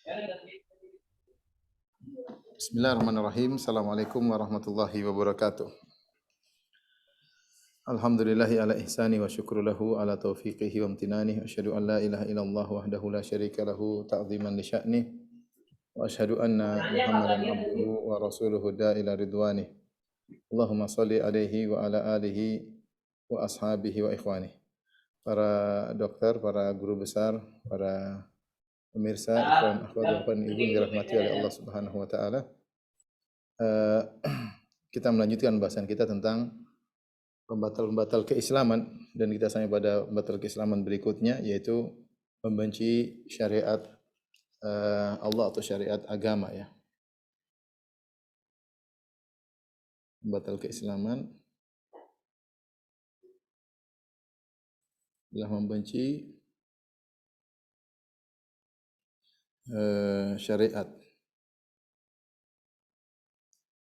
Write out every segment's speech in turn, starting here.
Bismillahirrahmanirrahim. Assalamualaikum warahmatullahi wabarakatuh. Alhamdulillahi ala ihsani wa syukru lahu ala taufiqihi wa amtinani. Asyhadu an la ilaha illallah wahdahu la syarika lahu ta'ziman li sya'nih. Wa asyhadu anna Muhammadan abduhu wa rasuluhu da'ila ridwanih. Allahumma salli alaihi wa ala alihi wa ashabihi wa ikhwanih. Para dokter, para guru besar, para pemirsa, ikhwan, akhwat, bapak dan ibu yang dirahmati oleh Allah Subhanahu wa taala. Kita melanjutkan bahasan kita tentang pembatal-pembatal keislaman dan kita sampai pada pembatal keislaman berikutnya, yaitu membenci syariat Allah atau syariat agama, ya. Pembatal keislaman adalah membenci syariat,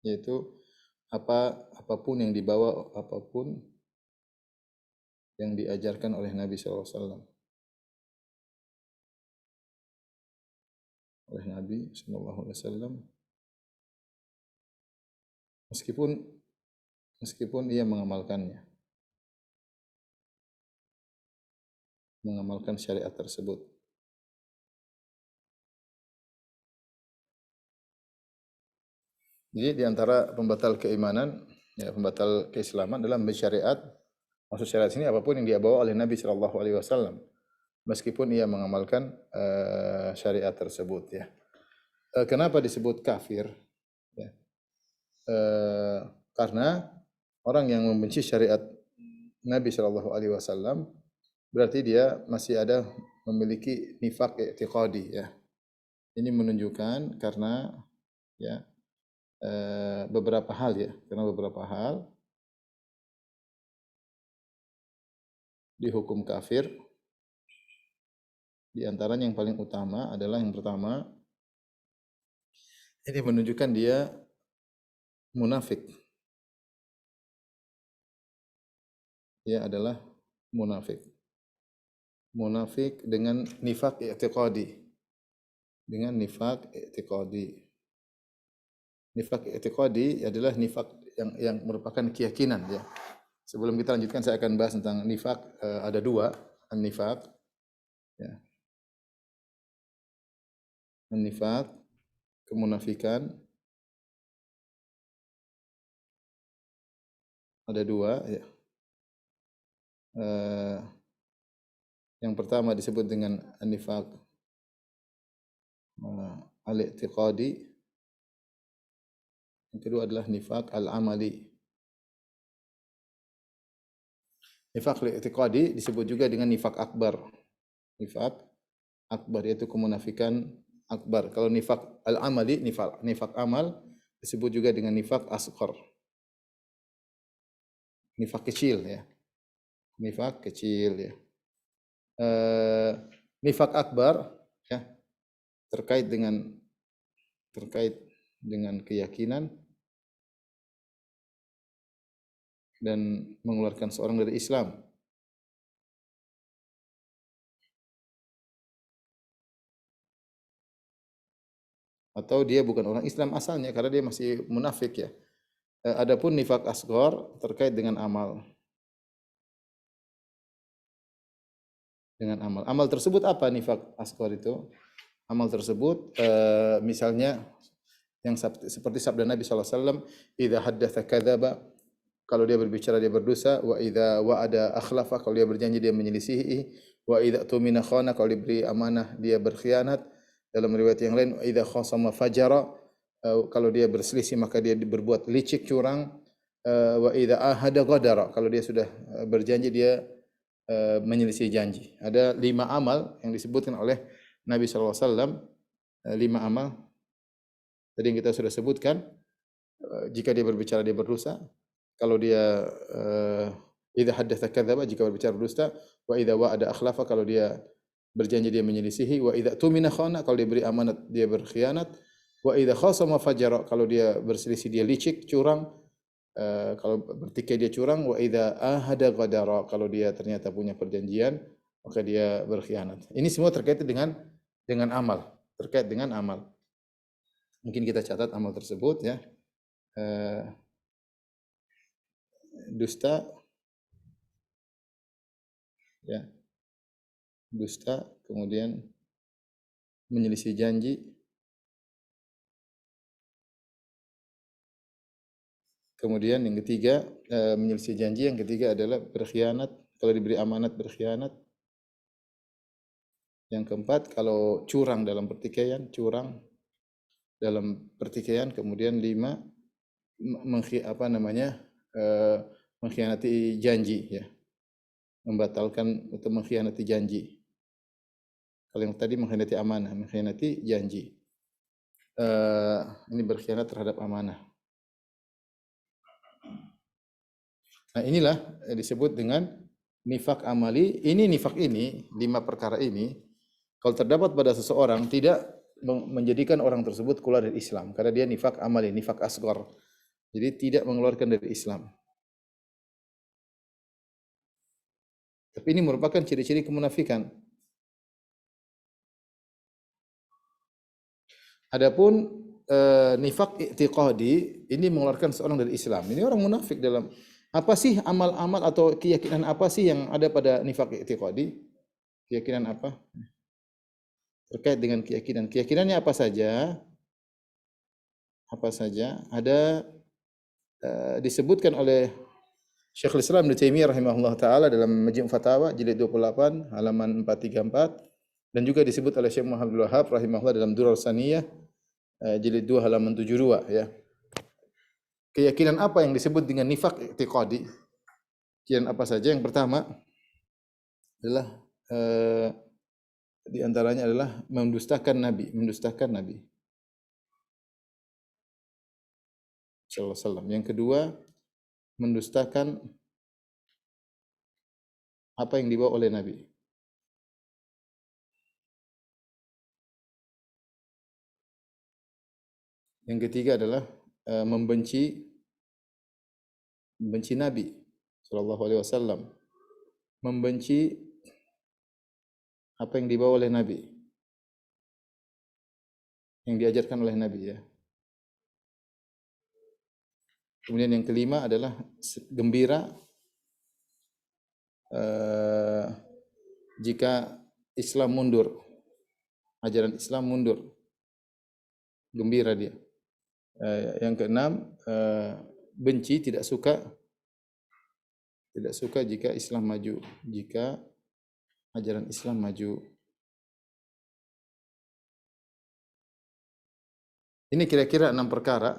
yaitu apapun yang dibawa, apapun yang diajarkan oleh Nabi sallallahu alaihi wasallam. Oleh Nabi sallallahu alaihi wasallam, meskipun ia mengamalkannya, mengamalkan syariat tersebut. Jadi di antara pembatal keimanan, ya, pembatal keislaman adalah syariat. Maksud syariat sini apapun yang dia bawa oleh Nabi sallallahu alaihi wasallam, meskipun ia mengamalkan syariat tersebut, ya. Kenapa disebut kafir? Ya. Karena orang yang membenci syariat Nabi sallallahu alaihi wasallam berarti dia masih ada memiliki nifak i'tiqadi, ya. Ini menunjukkan karena, ya, beberapa hal, ya, karena beberapa hal dihukum kafir. Di antaranya yang paling utama adalah yang pertama, ini menunjukkan dia munafik. Dia adalah munafik. Munafik dengan nifak i'tiqadi. Dengan nifak i'tiqadi. Nifak i'tiqadi adalah nifak yang merupakan keyakinan, ya. Sebelum kita lanjutkan saya akan bahas tentang nifak. Ada dua, an-nifak, ya. An-nifak, kemunafikan. Ada dua, ya. Yang pertama disebut dengan an-nifak al-i'tiqadi. Yang kedua adalah nifak al-amali. Nifak al-i'tiqadi disebut juga dengan nifak akbar. Nifak akbar yaitu kemunafikan akbar. Kalau nifak al-amali, nifak amal disebut juga dengan nifak asghar. Nifak kecil, ya. Nifak kecil, ya. Nifak akbar, ya, terkait dengan keyakinan dan mengeluarkan seorang dari Islam. Atau dia bukan orang Islam asalnya karena dia masih munafik, ya. Adapun nifak asghar terkait dengan amal. Dengan amal. Amal tersebut apa nifak asghar itu? Amal tersebut misalnya yang seperti sabda Nabi sallallahu alaihi wasallam, "Idza haddatsa kadzaba." Kalau dia berbicara dia berdusta, wa idza wa'ada akhlafa, kalau dia berjanji dia menyelisihi, wa idza tumina khana, kalau diberi amanah dia berkhianat. Dalam riwayat yang lain, wa idza khasama fajara, kalau dia berselisih maka dia berbuat licik, curang. Wa idza ahada ghadara, kalau dia sudah berjanji dia menyelisih janji. Ada 5 amal yang disebutkan oleh Nabi sallallahu alaihi wasallam, 5 amal tadi yang kita sudah sebutkan. Jika dia berbicara dia berdusta. Kalau dia idza haddatsa kadzaba, jika berbicara berdusta. Wa idza wa'ada akhlafa, kalau dia berjanji dia menyelisihi. Wa idza tumina khana, kalau diberi amanat dia berkhianat. Wa idza khasama fajara, kalau dia berselisih dia licik, curang. Kalau bertikai dia curang. Wa idza ahada ghadara, kalau dia ternyata punya perjanjian maka dia berkhianat. Ini semua terkait dengan amal, terkait dengan amal. Mungkin kita catat amal tersebut ya. Eh, dusta, ya, dusta, kemudian menyelisih janji, kemudian yang ketiga menyelisih janji, yang ketiga adalah berkhianat, kalau diberi amanat berkhianat. Yang keempat kalau curang dalam pertikaian, kemudian lima mengkhianati janji ya, membatalkan atau mengkhianati janji. Kalau yang tadi mengkhianati amanah, mengkhianati janji. Ini berkhianat terhadap amanah. Nah, inilah disebut dengan nifak amali. Ini nifak ini, 5 perkara ini, kalau terdapat pada seseorang tidak menjadikan orang tersebut keluar dari Islam karena dia nifak amali, nifak asghar. Jadi tidak mengeluarkan dari Islam. Tapi ini merupakan ciri-ciri kemunafikan. Adapun nifak i'tiqadi ini mengeluarkan seorang dari Islam. Ini orang munafik dalam apa sih amal-amal atau keyakinan apa sih yang ada pada nifak i'tiqadi? Keyakinan apa? Terkait dengan keyakinan. Keyakinannya apa saja? Apa saja? Ada disebutkan oleh Syekhul Islam Ibnu Taimiyah rahimahullah taala dalam Majmu' Fatawa jilid 28 halaman 434 dan juga disebut oleh Syekh Muhammad Abdul Wahhab rahimahullah dalam Durar Saniyah jilid 2 halaman 72 ya. Keyakinan apa yang disebut dengan nifak i'tiqadi? Keyakinan apa saja? Yang pertama adalah di antaranya adalah mendustakan Nabi, sallallahu alaihi wasallam. Yang kedua, mendustakan apa yang dibawa oleh Nabi. Yang ketiga adalah membenci Nabi sallallahu alaihi wasallam. Membenci apa yang dibawa oleh Nabi, yang diajarkan oleh Nabi ya. Kemudian yang kelima adalah gembira jika Islam mundur, ajaran Islam mundur, gembira dia. Yang keenam benci, tidak suka jika Islam maju, jika ajaran Islam maju. Ini kira-kira 6 perkara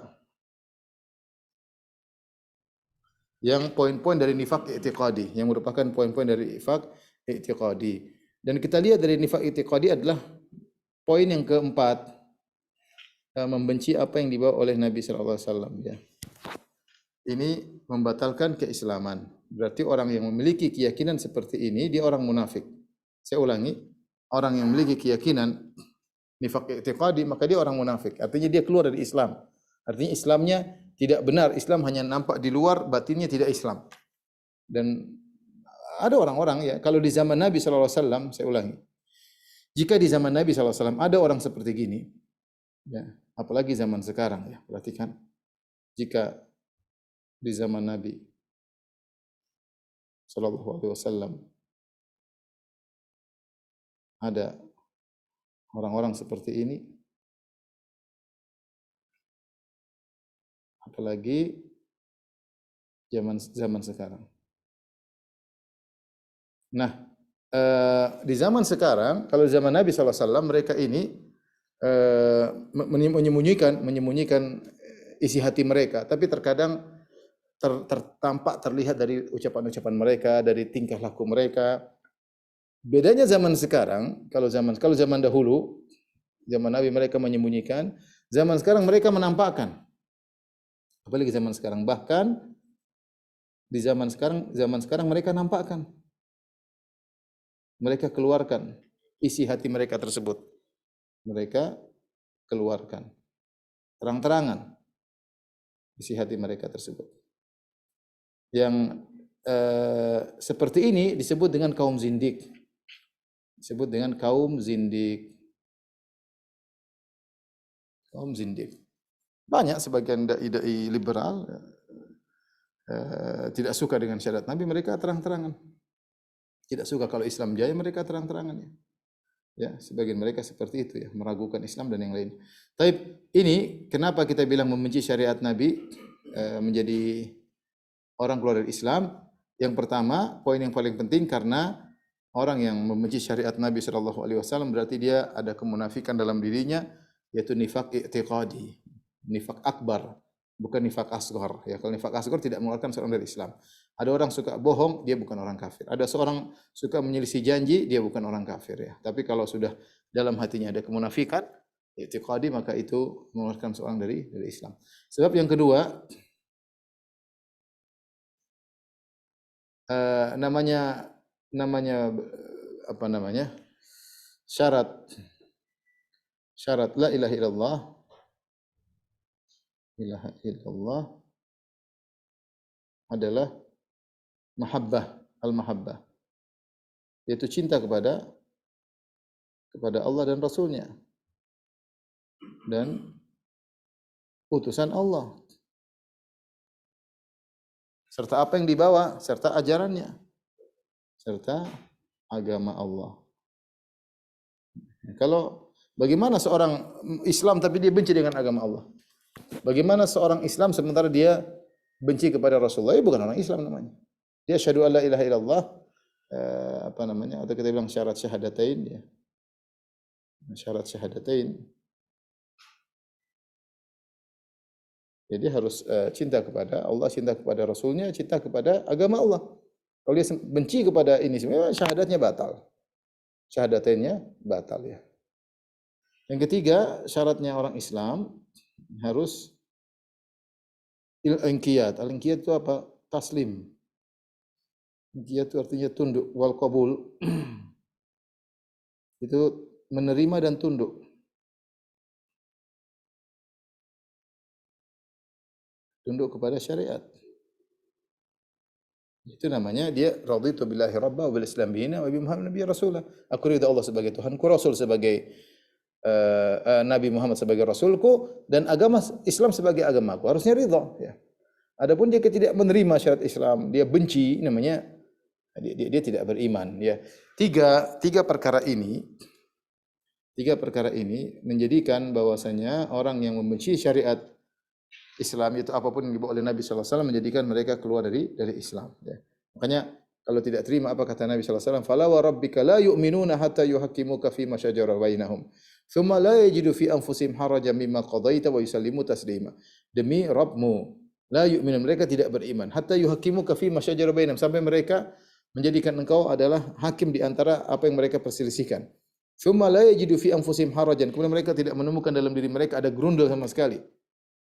yang poin-poin dari nifak i'tiqadi, yang merupakan poin-poin dari nifak i'tiqadi. Dan kita lihat dari nifak i'tiqadi adalah poin yang keempat, membenci apa yang dibawa oleh Nabi sallallahu alaihi wasallam ya. Ini membatalkan keislaman. Berarti orang yang memiliki keyakinan seperti ini dia orang munafik. Saya ulangi, orang yang memiliki keyakinan nifak i'tiqadi maka dia orang munafik. Artinya dia keluar dari Islam. Artinya Islamnya tidak benar. Islam hanya nampak di luar, batinnya tidak Islam. Dan ada orang-orang ya, kalau di zaman Nabi sallallahu alaihi wasallam, saya ulangi. Jika di zaman Nabi sallallahu alaihi wasallam ada orang seperti gini, ya, apalagi zaman sekarang ya, perhatikan. Jika di zaman Nabi sallallahu alaihi wasallam ada orang-orang seperti ini, apalagi zaman sekarang. Nah, di zaman sekarang, kalau zaman Nabi SAW, mereka ini menyembunyikan isi hati mereka, tapi terkadang tampak terlihat dari ucapan-ucapan mereka, dari tingkah laku mereka. Bedanya zaman sekarang, kalau zaman dahulu, zaman Nabi mereka menyembunyikan, zaman sekarang mereka menampakkan. Apalagi zaman sekarang, bahkan di zaman sekarang mereka nampakkan. Mereka keluarkan isi hati mereka tersebut. Mereka keluarkan terang-terangan isi hati mereka tersebut. Yang seperti ini disebut dengan kaum zindik. Disebut dengan kaum zindik. kaum zindik. Banyak sebagian dai-dai liberal tidak suka dengan syariat Nabi, mereka terang-terangan. Tidak suka kalau Islam jaya, mereka terang-terangan ya. Ya, sebagian mereka seperti itu ya, meragukan Islam dan yang lain. Tapi ini kenapa kita bilang membenci syariat Nabi menjadi orang keluar dari Islam? Yang pertama, poin yang paling penting karena orang yang membenci syariat Nabi sallallahu alaihi wasallam berarti dia ada kemunafikan dalam dirinya, yaitu nifak i'tiqadi, nifak akbar, bukan nifak asghar. Ya, kalau nifak asghar tidak mengeluarkan seorang dari Islam. Ada orang suka bohong, dia bukan orang kafir. Ada seorang suka menyelisih janji, dia bukan orang kafir ya. Tapi kalau sudah dalam hatinya ada kemunafikan, i'tiqadi, maka itu mengeluarkan seorang dari Islam. Sebab yang kedua, namanya apa namanya? Syarat la ilaha illallah, ilaha illallah adalah mahabbah, al-mahabbah, yaitu cinta kepada Allah dan Rasulnya dan utusan Allah, serta apa yang dibawa, serta ajarannya, serta agama Allah. Kalau bagaimana seorang Islam tapi dia benci dengan agama Allah? Bagaimana seorang Islam sementara dia benci kepada Rasulullah? Bukan orang Islam namanya. Dia syahadu alla ilaha illallah, apa namanya? Atau kita bilang syarat syahadatain ya. Syarat syahadatain. Jadi harus cinta kepada Allah, cinta kepada Rasulnya, cinta kepada agama Allah. Kalau dia benci kepada ini semua, syahadatnya batal. Syahadatainnya batal ya. Yang ketiga, syaratnya orang Islam harus al-inqiyad. Al-inqiyad itu apa? Taslim. Inqiyad itu artinya tunduk, wal qabul. Itu menerima dan tunduk. Tunduk kepada syariat. Itu namanya dia raditu billahi rabba wa bil islam dina wa bi Muhammad nabiyyi rasulah. Aku ridha Allah sebagai Tuhanku, Rasul sebagai Nabi Muhammad sebagai Rasulku, dan agama Islam sebagai agamaku. Harusnya ridha ya. Adapun dia tidak menerima syariat Islam, dia benci, namanya dia tidak beriman ya. Tiga perkara ini menjadikan bahwasanya orang yang membenci syariat Islam itu apapun yang dibawa oleh Nabi sallallahu alaihi wasallam menjadikan mereka keluar dari Islam ya. Makanya kalau tidak terima apa kata Nabi sallallahu alaihi wasallam, "Fala wa rabbika la yu'minuna hatta yuhaqqimuka fi ma syajara bainahum, thumma la yajidu fi anfusihim harajan mimma qadaita wa yusallimu taslima." Demi Rabbmu, la yu'minun, mereka tidak beriman, hatta yuhaqqimuka fi ma syajara bainahum, sampai mereka menjadikan engkau adalah hakim di antara apa yang mereka perselisihkan. Thumma la yajidu fi anfusihim harajan, kemudian mereka tidak menemukan dalam diri mereka ada grundel sama sekali.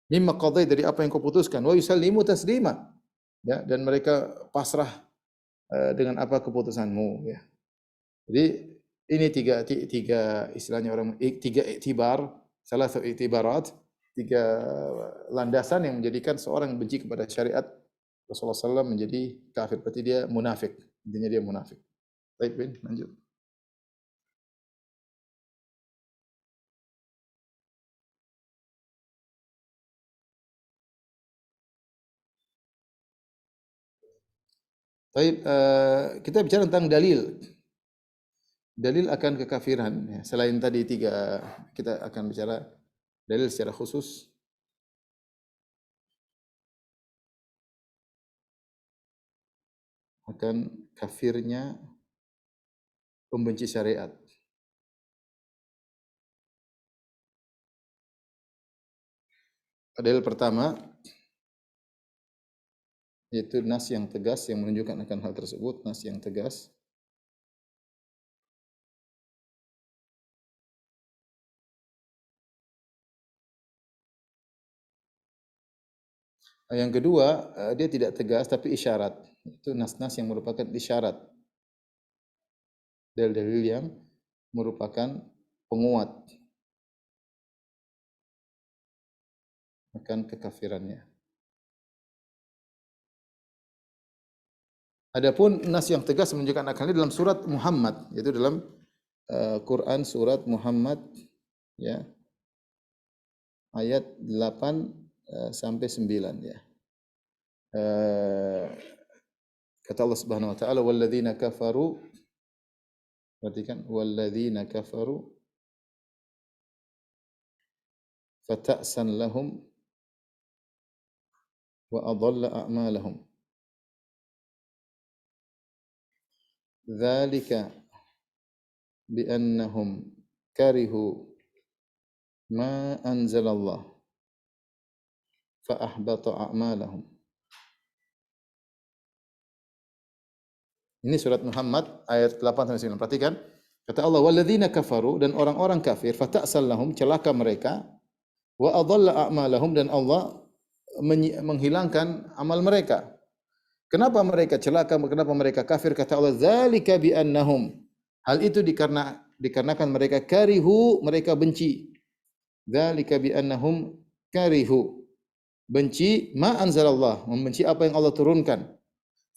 Mimma qadai, dari apa yang kau putuskan, wa yusallimu taslima, ya, dan mereka pasrah dengan apa keputusanmu ya. Jadi ini tiga istilahnya orang, tiga iktibar, salah satu iktibarat, tiga landasan yang menjadikan seorang yang benci kepada syariat Rasulullah SAW menjadi kafir, berarti dia munafik, intinya dia munafik. Baik, Bin, lanjut. Baik, kita bicara tentang dalil. Dalil akan kekafiran ya. Selain tadi tiga, kita akan bicara dalil secara khusus. Akan kafirnya pembenci syariat. Dalil pertama yaitu nas yang tegas yang menunjukkan akan hal tersebut, nas yang tegas. Yang kedua, dia tidak tegas tapi isyarat. Itu nas-nas yang merupakan isyarat. Dalil-dalil yang merupakan penguat akan kekafirannya. Adapun nas yang tegas menunjukkan akan ini dalam surat Muhammad, yaitu dalam Quran surat Muhammad ya. ayat 8 sampai 9 ya. Eh, Kata Allah Subhanahu wa taala walladzina kafaru, perhatikan walladzina kafaru fata'san lahum wa adalla a'malahum. Dzalika biannahum karihu ma anzalallah fa ahbata a'malahum. Ini surat Muhammad ayat 8 sampai 9. Perhatikan. Kata Allah walladzina kafaru, dan orang-orang kafir fata'sal lahum, celaka mereka, wa adalla a'malahum, dan Allah menghilangkan amal mereka. Kenapa mereka celaka? Kenapa mereka kafir? Kata Allah dzalika bi annahum. Hal itu dikarenakan mereka karihu, mereka benci. Dzalika bi annahum karihu, benci ma anzalallah, membenci apa yang Allah turunkan.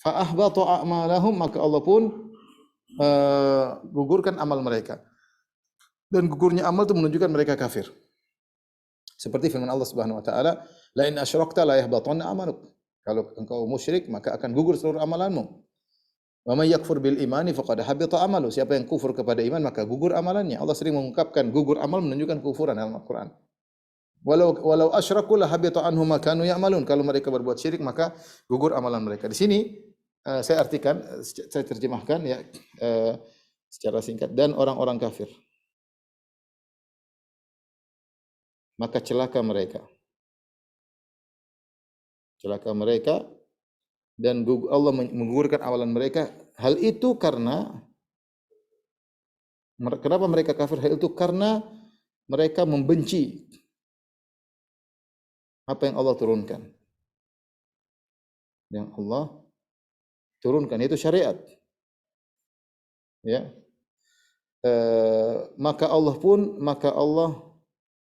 Fa ahbata a'malahum, maka Allah pun gugurkan amal mereka. Dan gugurnya amal itu menunjukkan mereka kafir. Seperti firman Allah Subhanahu wa taala, la in asyrakta la yahbatanna amaluk. Kalau engkau musyrik maka akan gugur seluruh amalanmu. Wa may yakfur bil imani faqad habita amalu. Siapa yang kufur kepada iman maka gugur amalannya. Allah sering mengungkapkan gugur amal menunjukkan kufuran dalam Al-Qur'an. Walau asyraku la habita anhum ma kanu ya'malun. Kalau mereka berbuat syirik maka gugur amalan mereka. Di sini saya artikan, saya terjemahkan ya secara singkat, dan orang-orang kafir. Maka celaka mereka. Celaka mereka dan Allah menggugurkan amalan mereka. Hal itu karena kenapa mereka kafir? Hal itu karena mereka membenci apa yang Allah turunkan. Yang Allah turunkan itu syariat. Ya. Maka Allah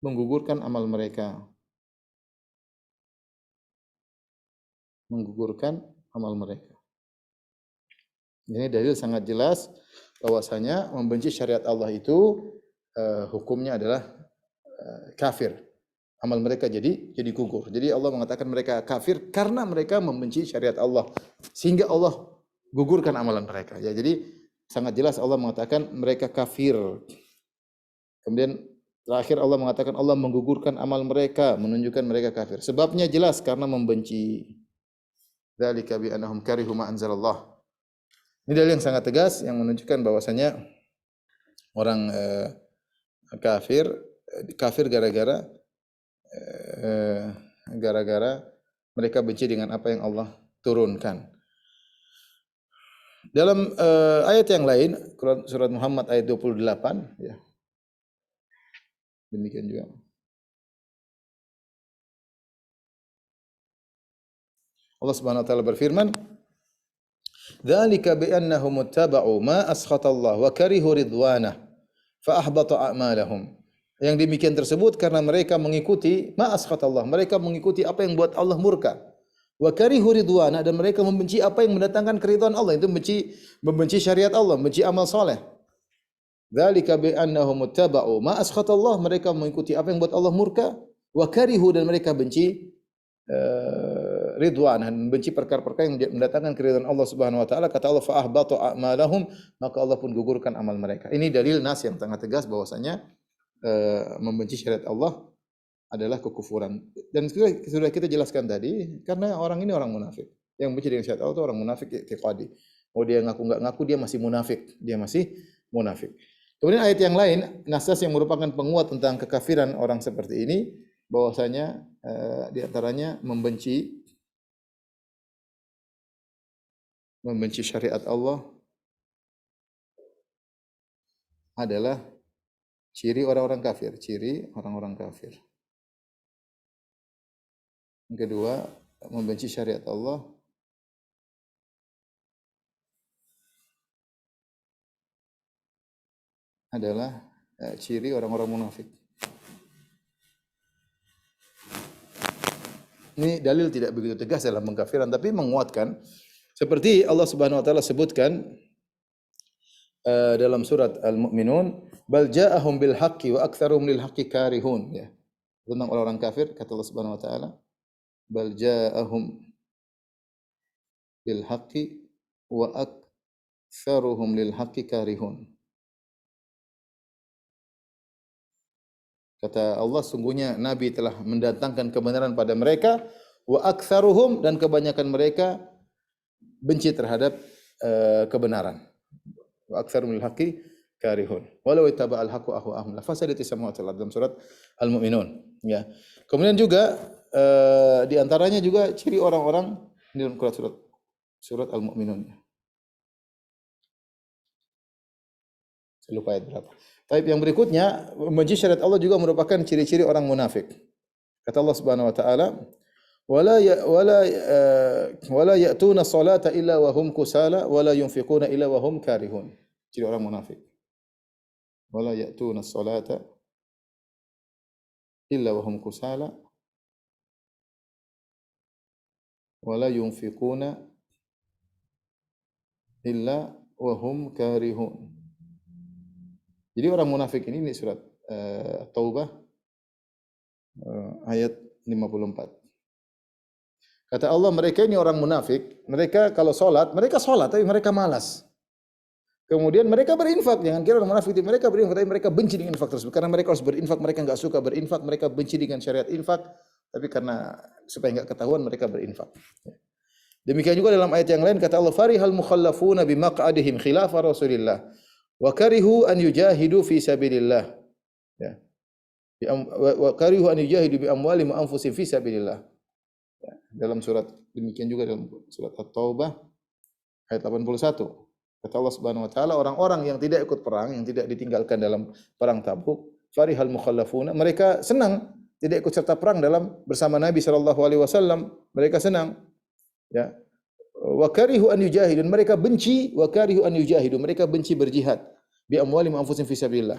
menggugurkan amal mereka. Menggugurkan amal mereka. Ini dalil sangat jelas bahwasanya membenci syariat Allah itu hukumnya adalah kafir. Amal mereka jadi gugur. Jadi Allah mengatakan mereka kafir karena mereka membenci syariat Allah, sehingga Allah gugurkan amalan mereka. Ya, jadi sangat jelas Allah mengatakan mereka kafir. Kemudian terakhir Allah mengatakan Allah menggugurkan amal mereka, menunjukkan mereka kafir. Sebabnya jelas karena membenci. Dzalika bi annahum karihu ma anzalallah. Ini dalil yang sangat tegas yang menunjukkan bahwasanya orang kafir gara-gara mereka benci dengan apa yang Allah turunkan. Dalam ayat yang lain, surat Muhammad ayat 28 ya. Demikian juga. Allah Subhanahu wa taala berfirman, "Dzalika bi annahum ittaba'u ma askhatallahu wa karihu ridwanah fa ahbata a'malahum." Yang demikian tersebut karena mereka mengikuti ma askhatallah, mereka mengikuti apa yang buat Allah murka. Wa karihu ridwanah, dan mereka membenci apa yang mendatangkan keridhaan Allah, itu membenci syariat Allah, membenci amal saleh. Dzalika bi annahum ittaba'u ma askhatallah, mereka mengikuti apa yang buat Allah murka, wa karihu, dan mereka benci ridwan, benci perkara-perkara yang mendatangkan keridhaan Allah Subhanahu wa taala. Kata Allah fa ahbata a'malahum, maka Allah pun gugurkan amal mereka. Ini dalil nas yang sangat tegas bahwasanya membenci syariat Allah adalah kekufuran. Dan sudah kita jelaskan tadi, karena orang ini orang munafik. Yang benci dengan syariat Allah itu orang munafik i'tiqadi. Oh, dia ngaku enggak ngaku, dia masih munafik. Dia masih munafik. Kemudian ayat yang lain, nas yang merupakan penguat tentang kekafiran orang seperti ini, bahwasanya di antaranya membenci syariat Allah adalah ciri orang-orang kafir, Yang kedua, membenci syariat Allah adalah ciri orang-orang munafik. Ini dalil tidak begitu tegas dalam pengkafiran, tapi menguatkan. Seperti Allah Subhanahu wa taala sebutkan dalam surat Al-Mu'minun, bal ja'ahum bil haqqi wa aktsaruhum lil haqqi karihun, ya. tentang orang-orang kafir, kata Allah Subhanahu wa taala, bal ja'ahum bil haqqi wa aktsaruhum lil haqqi karihun. Kata Allah, sungguhnya Nabi telah mendatangkan kebenaran pada mereka, wa aktsaruhum, dan kebanyakan mereka benci terhadap kebenaran. Wa aktsaruhum lil haqqi karihun. Walau ittaba'al haqqu ahwa'ahum la fasadati samawati wal ardh, dalam surat Al-Mu'minun, ya. Kemudian juga di antaranya juga ciri orang-orang di dalam surat Al-Mu'minun. Saya lupa ayat berapa. Tapi yang berikutnya, membenci syariat Allah juga merupakan ciri-ciri orang munafik. Kata Allah Subhanahu wa taala, wala ya'tuna salata illa wa hum kusala wala yunfiquna illa wa hum karihun. Ciri orang munafik. Wala ya'tuna salata illa wa hum kusala wala yunfiquna illa wa hum karihun. Jadi orang munafik ini surat Taubah ayat 54. Kata Allah, mereka ini orang munafik, mereka kalau mereka salat tapi mereka malas. Kemudian mereka berinfak, jangan kira orang munafik itu mereka berinfak tapi mereka benci dengan infak tersebut. Karena mereka harus berinfak, mereka enggak suka berinfak, mereka benci dengan syariat infak, tapi karena supaya enggak ketahuan mereka berinfak. Demikian juga dalam ayat yang lain kata Allah, farihal mukhallafuna bimaq'adihim khilafa Rasulillah wa karihu an yujahidu fi sabilillah, ya, wa karihu an yujahidu bi amwalihim wa anfusihim fi sabilillah, ya. Dalam surat, demikian juga dalam surat At-Taubah ayat 81 kata Allah Subhanahu wa taala, orang-orang yang tidak ikut perang, yang tidak ditinggalkan dalam perang Tabuk, farihal mukhallafuna, mereka senang tidak ikut serta perang dalam bersama Nabi sallallahu alaihi wasallam, mereka senang, ya. Wa karihu an yujahidu, mereka benci, wa karihu an yujahidu, mereka benci berjihad bi amwalihim anfusihim fi sabilillah,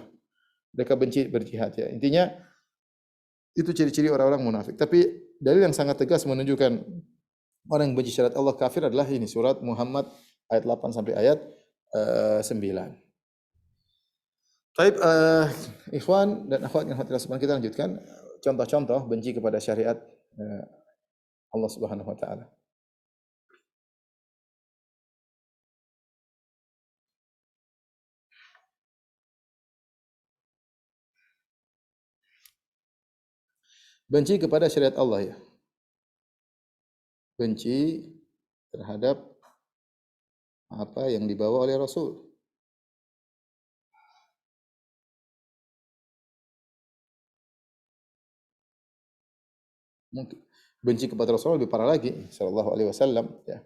mereka benci berjihad, ya. Intinya itu ciri-ciri orang-orang munafik. Tapi dalil yang sangat tegas menunjukkan orang yang benci syariat Allah kafir adalah ini, surat Muhammad ayat 8 sampai ayat 9. Baik, ikhwan dan akhwat yang hadirin sekalian, kita lanjutkan contoh-contoh benci kepada syariat Allah Subhanahu wa taala. Benci kepada syariat Allah, ya. Benci terhadap apa yang dibawa oleh Rasul. Mungkin benci kepada Rasul lebih parah lagi, sallallahu alaihi wasallam, ya.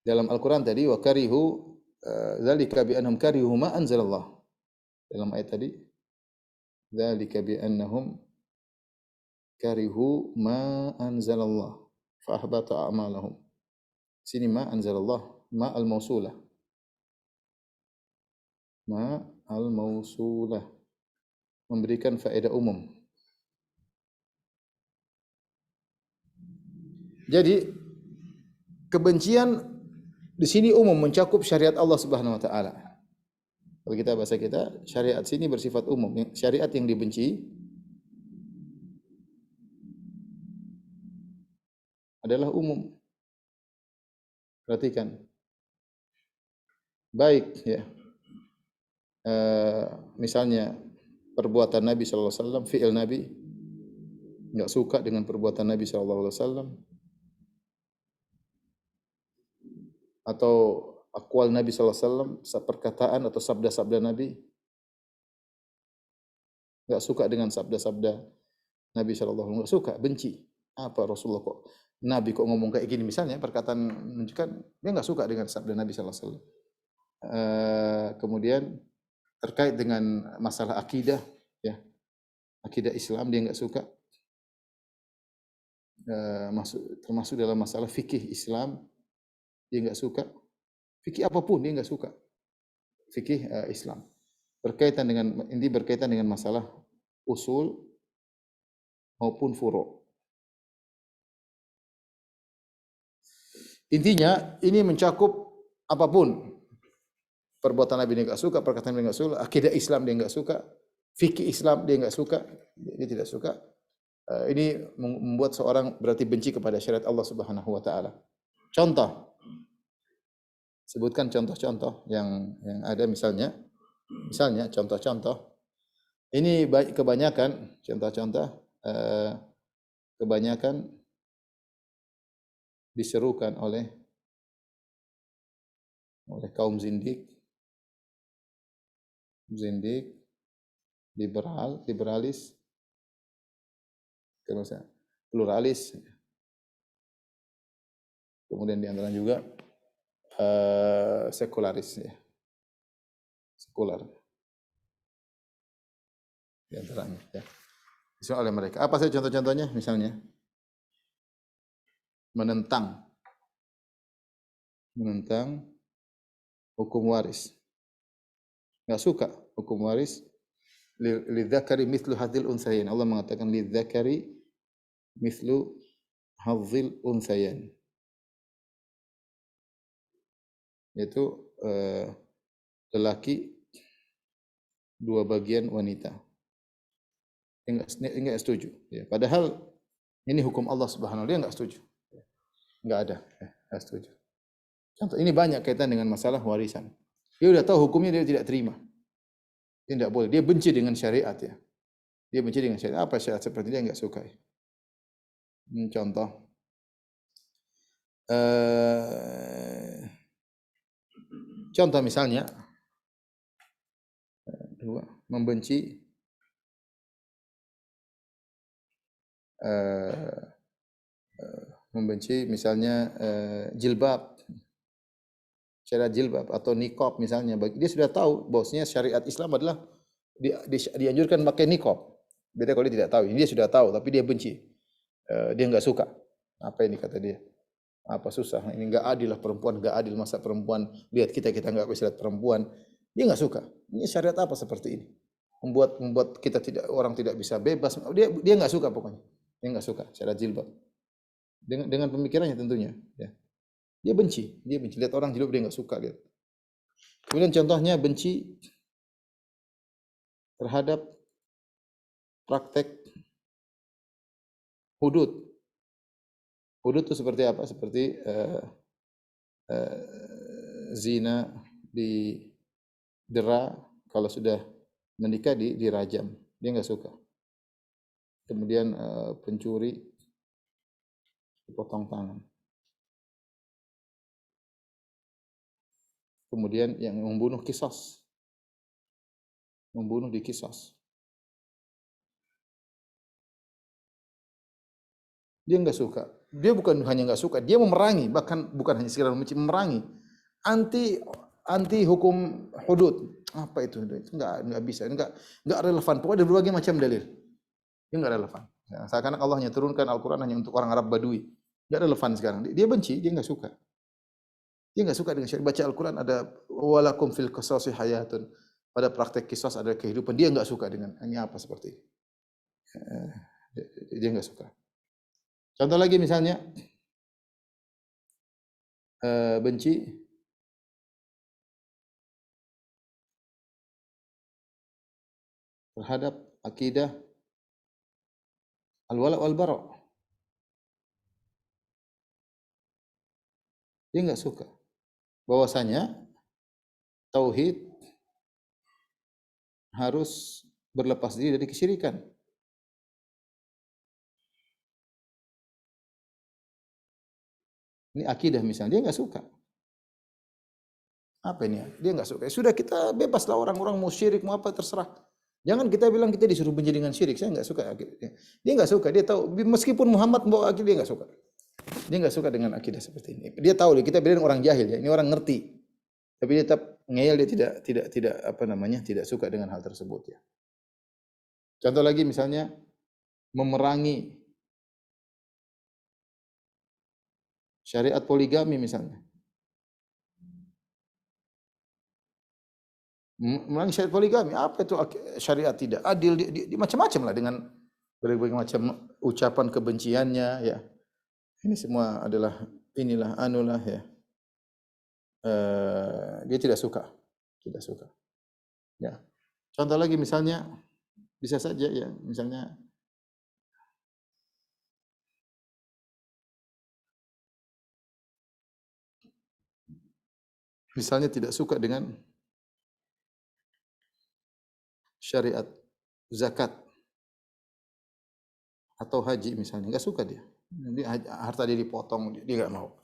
Dalam Al-Qur'an tadi, wa karihu dzalika bi annahum karihu ma anzalallah. Dalam ayat tadi, dzalika bi annahum karihu ma anzalallah fa ahbata a'malahum. Sini ma anzalallah, ma al-mausulah. Ma al-mausulah, memberikan faedah umum. Jadi kebencian di sini umum, mencakup syariat Allah Subhanahu wa taala. Kalau kita bahasa kita, syariat sini bersifat umum. Syariat yang dibenci adalah umum. Perhatikan. Baik, ya. Misalnya perbuatan Nabi sallallahu alaihi wasallam, fi'il Nabi, enggak suka dengan perbuatan Nabi sallallahu alaihi wasallam, atau aqwal Nabi sallallahu alaihi wasallam, perkataan atau sabda-sabda Nabi, enggak suka dengan sabda-sabda Nabi sallallahu alaihi wasallam, enggak suka, benci. Apa Rasulullah kok, Nabi kok ngomong kayak gini, misalnya perkataan menunjukkan dia enggak suka dengan sabda Nabi sallallahu alaihi wasallam. Kemudian terkait dengan masalah akidah, ya, akidah Islam dia enggak suka. Termasuk dalam masalah fikih Islam dia enggak suka. Fikih apapun dia enggak suka. Fikih Islam berkaitan dengan masalah usul maupun furu'. Intinya ini mencakup apapun. Perbuatan Nabi dia enggak suka, perkataan dia enggak suka, akidah Islam dia enggak suka, fikih Islam dia enggak suka, dia tidak suka. Ini membuat seorang berarti benci kepada syariat Allah Subhanahu wa taala. Contoh, sebutkan contoh-contoh yang ada misalnya contoh-contoh. Ini kebanyakan contoh-contoh kebanyakan diserukan oleh kaum zindik, liberalis, pluralis, kemudian di antara juga sekularis, ya, sekular di antaranya. Ya. Diserukan oleh mereka. Apa saja contoh-contohnya? Misalnya menentang hukum waris. Enggak suka hukum waris. Lidzakari mithlu hadzil unthayain. Allah mengatakan lidzakari mithlu hadzil unthayain. Yaitu lelaki dua bagian wanita. Enggak setuju. Ya, padahal ini hukum Allah Subhanahu wa taala, dia enggak setuju. Enggak ada, enggak setuju. Contoh ini banyak kaitan dengan masalah warisan. Dia sudah tahu hukumnya, dia tidak terima. Dia tidak boleh. Dia benci dengan syariat, ya. Dia benci dengan syariat. Apa syariat seperti dia enggak suka. Contoh. Contoh misalnya membenci misalnya jilbab, syariat jilbab atau niqab misalnya. Dia sudah tahu bahwasanya syariat Islam adalah dianjurkan pakai niqab. Beda kalau dia tidak tahu. Ini dia sudah tahu tapi dia benci. Dia enggak suka. Apa ini kata dia? Apa susah? Ini enggak adil lah, perempuan enggak adil, masa perempuan lihat kita enggak bisa lihat perempuan. Dia enggak suka. Ini syariat apa seperti ini? Membuat kita orang tidak bisa bebas. Dia enggak suka pokoknya. Dia enggak suka syariat jilbab. Dengan pemikirannya tentunya, ya. Dia benci lihat orang jilbab, dia enggak suka lihat. Kemudian contohnya benci terhadap praktek hudud. Hudud itu seperti apa? Seperti zina didera, kalau sudah menikah dirajam. Dia enggak suka. Kemudian pencuri dipotong tangan. Kemudian yang membunuh kisos. Membunuh dikisos. Dia enggak suka. Dia bukan hanya enggak suka, dia memerangi, bahkan bukan hanya sekedar membenci, memerangi. Anti hukum hudud. Apa itu? Enggak bisa, enggak relevan. Pokoknya ada berbagai macam dalil. Dia enggak relevan. Ya, seakan Allah hanya turunkan Al-Qur'an hanya untuk orang Arab Badui. Enggak relevan sekarang. Dia benci, dia enggak suka. Dia enggak suka dengan syariat. Baca Al-Quran ada walakum fil qisasi hayatun. Pada praktek kisos ada kehidupan. Dia enggak suka dengan ini apa seperti ini. Dia enggak suka. Contoh lagi misalnya benci terhadap akidah al-wala wal bara. Dia enggak suka. Bahwasanya tauhid harus berlepas diri dari kesyirikan. Ini akidah misalnya, dia enggak suka. Apa ini? Dia enggak suka. Sudah, kita bebaslah, orang-orang mau syirik mau apa terserah. Jangan kita bilang kita disuruh benci dengan syirik. Saya enggak suka. Dia enggak suka. Dia tahu meskipun Muhammad membawa akidah, dia enggak suka. Dia enggak suka dengan akidah seperti ini. Dia tahu kita bilang orang jahil ya. Ini orang ngerti. Tapi dia tetap ngeyel, dia tidak apa namanya? Tidak suka dengan hal tersebut ya. Contoh lagi misalnya memerangi syariat poligami misalnya. Memerangi syariat poligami, apa itu syariat tidak adil, di macam-macam lah dengan berbagai macam ucapan kebenciannya ya. Ini semua adalah inilah anulah ya. Dia tidak suka. Ya. Contoh lagi misalnya Bisa saja ya, misalnya tidak suka dengan syariat zakat atau haji misalnya, nggak suka dia. Nanti harta dia dipotong, dia nggak mau.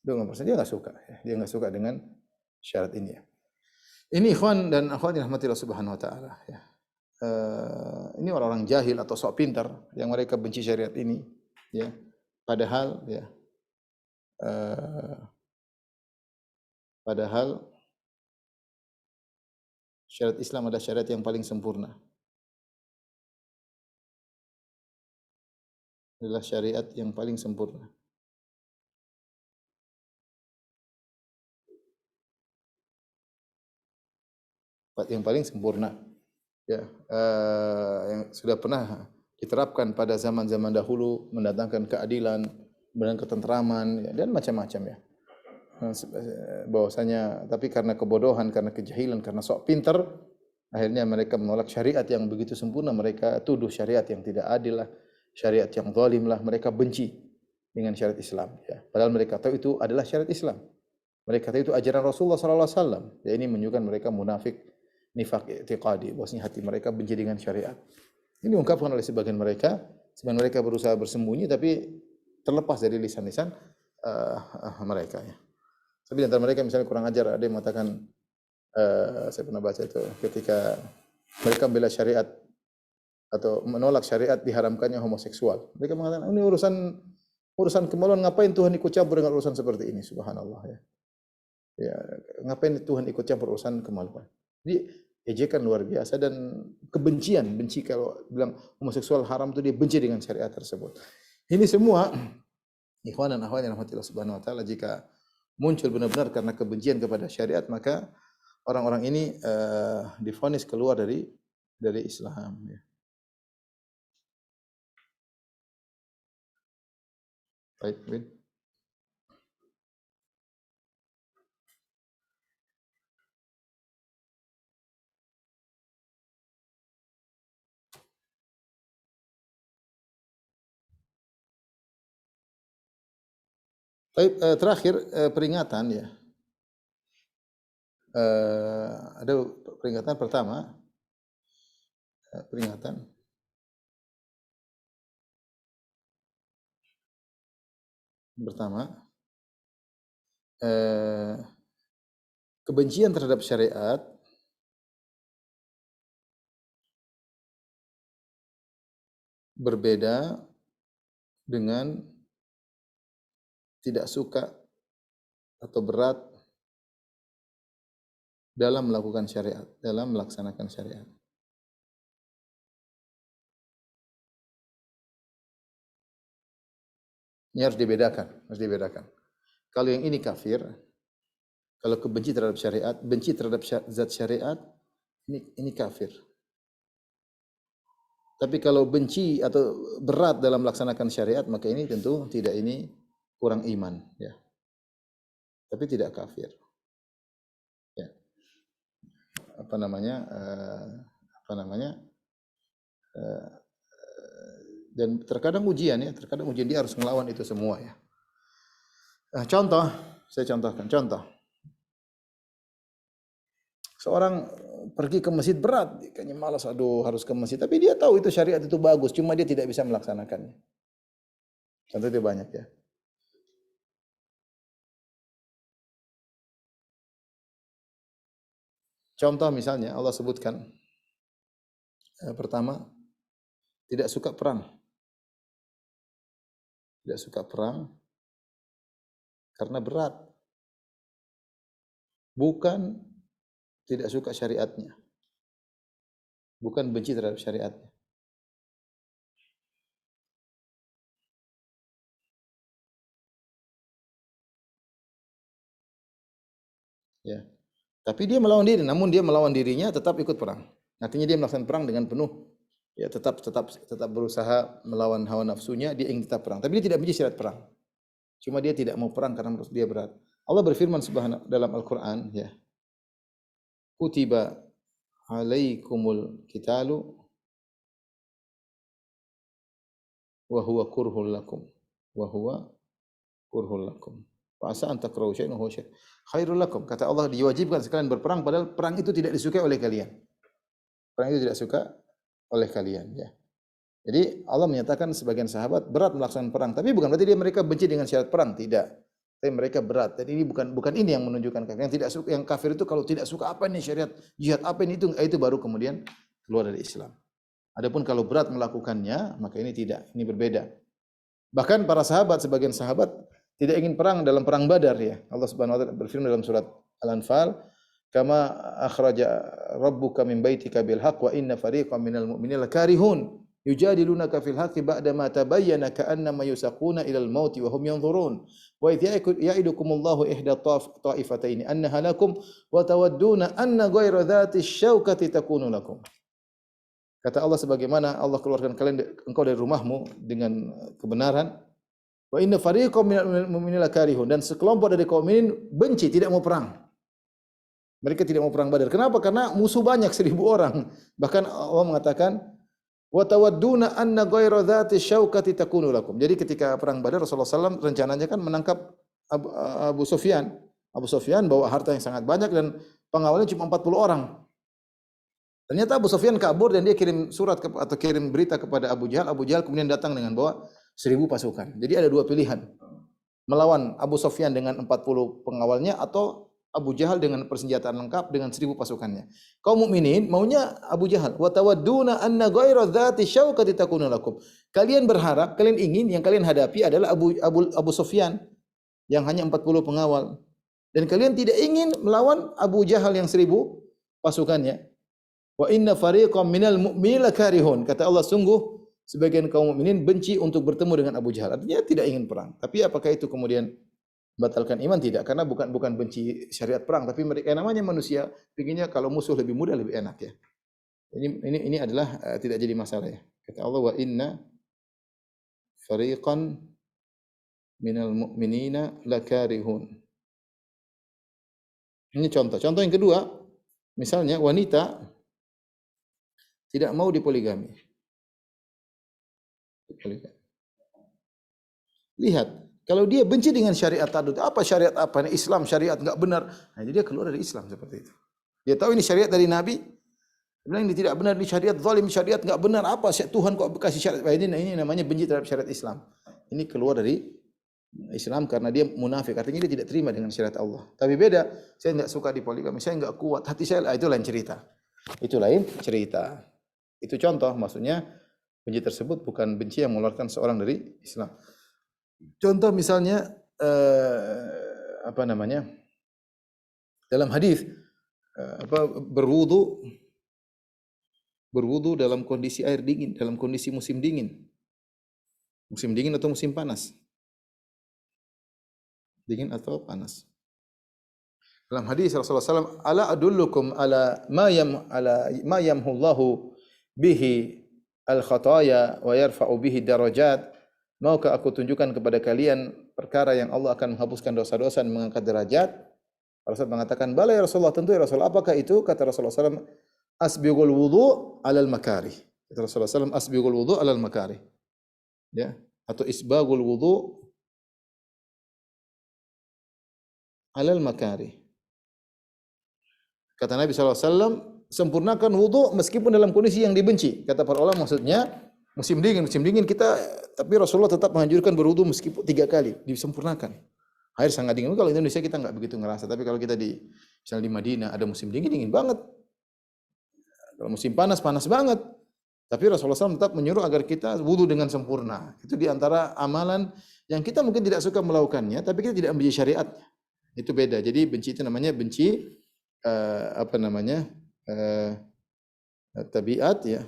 Dia nggak suka. Ya. Dia nggak suka dengan syarat ini ya. Ini ikhwan dan akhwat yang rahmati Allah Subhanahu wa taala ya. Ini orang-orang jahil atau sok pintar yang mereka benci syariat ini ya. Padahal ya uh, padahal syariat Islam adalah syariat yang paling sempurna. Adalah syariat yang paling sempurna. Yang paling sempurna ya yang sudah pernah diterapkan pada zaman-zaman dahulu mendatangkan keadilan, dan ketentraman ya, dan macam-macam ya. Bahwasanya tapi karena kebodohan, karena kejahilan, karena sok pintar akhirnya mereka menolak syariat yang begitu sempurna, mereka tuduh syariat yang tidak adil lah, syariat yang zalim lah, mereka benci dengan syariat Islam ya. Padahal mereka tahu itu adalah syariat Islam. Mereka tahu itu ajaran Rasulullah sallallahu alaihi wasallam. Ya ini menunjukkan mereka munafik, nifak i'tiqadi, bahwasanya hati mereka benci dengan syariat. Ini diungkapkan oleh sebagian mereka berusaha bersembunyi tapi terlepas dari lisan-lisan mereka ya. Tapi di antara mereka misalnya kurang ajar, ada yang mengatakan saya pernah baca itu ketika mereka membela syariat atau menolak syariat diharamkannya homoseksual. Mereka mengatakan ini urusan kemaluan, ngapain Tuhan ikut campur dengan urusan seperti ini, subhanallah ya. Ya, ngapain Tuhan ikut campur urusan kemaluan? Jadi ejekan luar biasa dan benci kalau bilang homoseksual haram itu dia benci dengan syariat tersebut. Ini semua ikhwan dan akhwat yang rahmatillah subhanahu wa taala jika muncul benar-benar karena kebencian kepada syariat maka orang-orang ini divonis keluar dari Islam ya. Baik, Win. Baik, terakhir peringatan ya. Ada peringatan pertama, peringatan pertama kebencian terhadap syariat berbeda dengan tidak suka atau berat dalam melakukan syariat, dalam melaksanakan syariat. Ini harus dibedakan. Kalau yang ini kafir, kalau kebenci terhadap syariat, benci terhadap zat syariat, ini kafir. Tapi kalau benci atau berat dalam melaksanakan syariat, maka ini tentu tidak, ini kurang iman, ya. Tapi tidak kafir. Ya. Apa namanya? Dan terkadang ujian ya, terkadang ujian dia harus melawan itu semua ya. Contoh, saya contohkan. Contoh, seorang pergi ke masjid berat, kayaknya malas, aduh harus ke masjid. Tapi dia tahu itu syariat itu bagus, cuma dia tidak bisa melaksanakannya. Contoh itu banyak ya. Contoh misalnya Allah sebutkan pertama tidak suka perang. Tidak suka perang karena berat. Bukan tidak suka syariatnya. Bukan benci terhadap syariatnya. Ya. Tapi dia melawan diri, namun dia melawan dirinya tetap ikut perang. Artinya dia melakukan perang dengan penuh ya tetap berusaha melawan hawa nafsunya, dia ingin tetap perang. Tapi dia tidak benci syariat perang. Cuma dia tidak mau perang karena menurut dia berat. Allah berfirman subhanahu dalam Al-Qur'an ya. Kutiba alaikumul qitalu wa huwa kurhul lakum. Wa huwa kurhul lakum. Fa asa an takrahu syai'an wa huwa khairul lakum. Kata Allah, diwajibkan sekalian berperang padahal perang itu tidak disukai oleh kalian. Perang itu tidak suka oleh kalian, ya. Jadi Allah menyatakan sebagian sahabat berat melaksanakan perang, tapi bukan berarti mereka benci dengan syarat perang, tidak. Tapi mereka berat. Jadi ini bukan ini yang menunjukkan kafir. Yang tidak suka, yang kafir itu kalau tidak suka apa nih syariat jihad apa ini itu baru kemudian keluar dari Islam. Adapun kalau berat melakukannya, maka ini tidak. Ini berbeda. Bahkan para sahabat, sebagian sahabat tidak ingin perang dalam perang Badar, ya. Allah Subhanahu wa taala berfirman dalam surat Al-Anfal, "Kama akhraja rabbuka min baitika bil haqq wa inna fariqan minal mu'minina lakarihun yujadilunaka fil haqqi ba'da ma tabayyana ka'annama yusaquna ilal mauti wa hum yanzurun wa idh ya'idukumullahu ihda ta'ifataini annaha lakum wa tawadduna anna ghayra dhati syaukati takunu lakum." Kata Allah, sebagaimana Allah keluarkan engkau dari rumahmu dengan kebenaran, wa inna fariqam minal mu'minina lakarihun, dan sekelompok dari kaum mukminin benci, tidak mau perang. Mereka tidak mau perang Badar. Kenapa? Karena musuh banyak 1.000 orang. Bahkan Allah mengatakan, wa tawadduna anna ghayra dhati syaukati takunu lakum. Jadi ketika perang Badar, Rasulullah SAW rencananya kan menangkap Abu Sufyan. Abu Sufyan bawa harta yang sangat banyak dan pengawalnya cuma 40 orang. Ternyata Abu Sufyan kabur dan dia kirim surat atau kirim berita kepada Abu Jahal. Abu Jahal kemudian datang dengan bawa 1.000 pasukan. Jadi ada dua pilihan. Melawan Abu Sufyan dengan 40 pengawalnya atau Abu Jahal dengan persenjataan lengkap dengan 1.000 pasukannya. Kaum mukminin maunya Abu Jahal. Wa tawadduna anna ghayra dzati syaukati takunu lakum. Kalian berharap, kalian ingin yang kalian hadapi adalah Abu Sufyan yang hanya 40 pengawal. Dan kalian tidak ingin melawan Abu Jahal yang 1.000 pasukannya. Wa inna fariqam minal mu'minina lakarihun. Kata Allah, sungguh sebagian kaum mukminin benci untuk bertemu dengan Abu Jahal. Artinya tidak ingin perang. Tapi apakah itu kemudian batalkan iman? Tidak, karena bukan benci syariat perang, tapi mereka namanya manusia, pinginnya kalau musuh lebih mudah lebih enak, ya. Ini adalah tidak jadi masalah, ya. Kata Allah, wa inna fariqan minal mu'minina lakarihun. Ini contoh. Contoh yang kedua, misalnya wanita tidak mau dipoligami. Lihat, kalau dia benci dengan syariat tadi, apa syariat apa? Ini Islam syariat enggak benar. Nah, jadi dia keluar dari Islam seperti itu. Dia tahu ini syariat dari Nabi, dia bilang ini tidak benar, ini syariat zalim, syariat enggak benar. Apa Tuhan kok kasih syariat? Ini namanya benci terhadap syariat Islam. Ini keluar dari Islam karena dia munafik. Artinya dia tidak terima dengan syariat Allah. Tapi beda, saya enggak suka dipoligami, saya enggak kuat, hati saya, itu lain cerita. Itu lain cerita. Itu contoh, maksudnya benci tersebut bukan benci yang mengeluarkan seorang dari Islam. Contoh misalnya apa namanya? Dalam hadis berwudu dalam kondisi air dingin, dalam kondisi musim dingin. Musim dingin atau musim panas? Dingin atau panas? Dalam hadis Rasulullah SAW, ala adullukum ala ma yamhullahu bihi al khataya wa yarfa'u bihi darajat. Maukah aku tunjukkan kepada kalian perkara yang Allah akan menghapuskan dosa-dosa dan mengangkat derajat? Rasul mengatakan, "Bala ya Rasulullah, tentu ya Rasul." Apakah itu? Kata Rasulullah SAW, "Asbighul wudu' alal makarih." Kata Rasulullah SAW, "Asbighul wudu' alal makarih." Ya, atau isbaghul wudu' alal makarih. Kata Nabi SAW, sempurnakan wudu meskipun dalam kondisi yang dibenci. Kata para ulama, maksudnya musim dingin kita, tapi Rasulullah tetap menganjurkan berwudu meskipun 3 kali, disempurnakan. Air sangat dingin. Kalau di Indonesia kita enggak begitu ngerasa, tapi kalau kita misalnya di Madinah ada musim dingin banget. Kalau musim panas banget. Tapi Rasulullah SAW tetap menyuruh agar kita wudu dengan sempurna. Itu di antara amalan yang kita mungkin tidak suka melakukannya, tapi kita tidak membenci syariatnya. Itu beda. Jadi benci itu namanya benci tabiat, ya.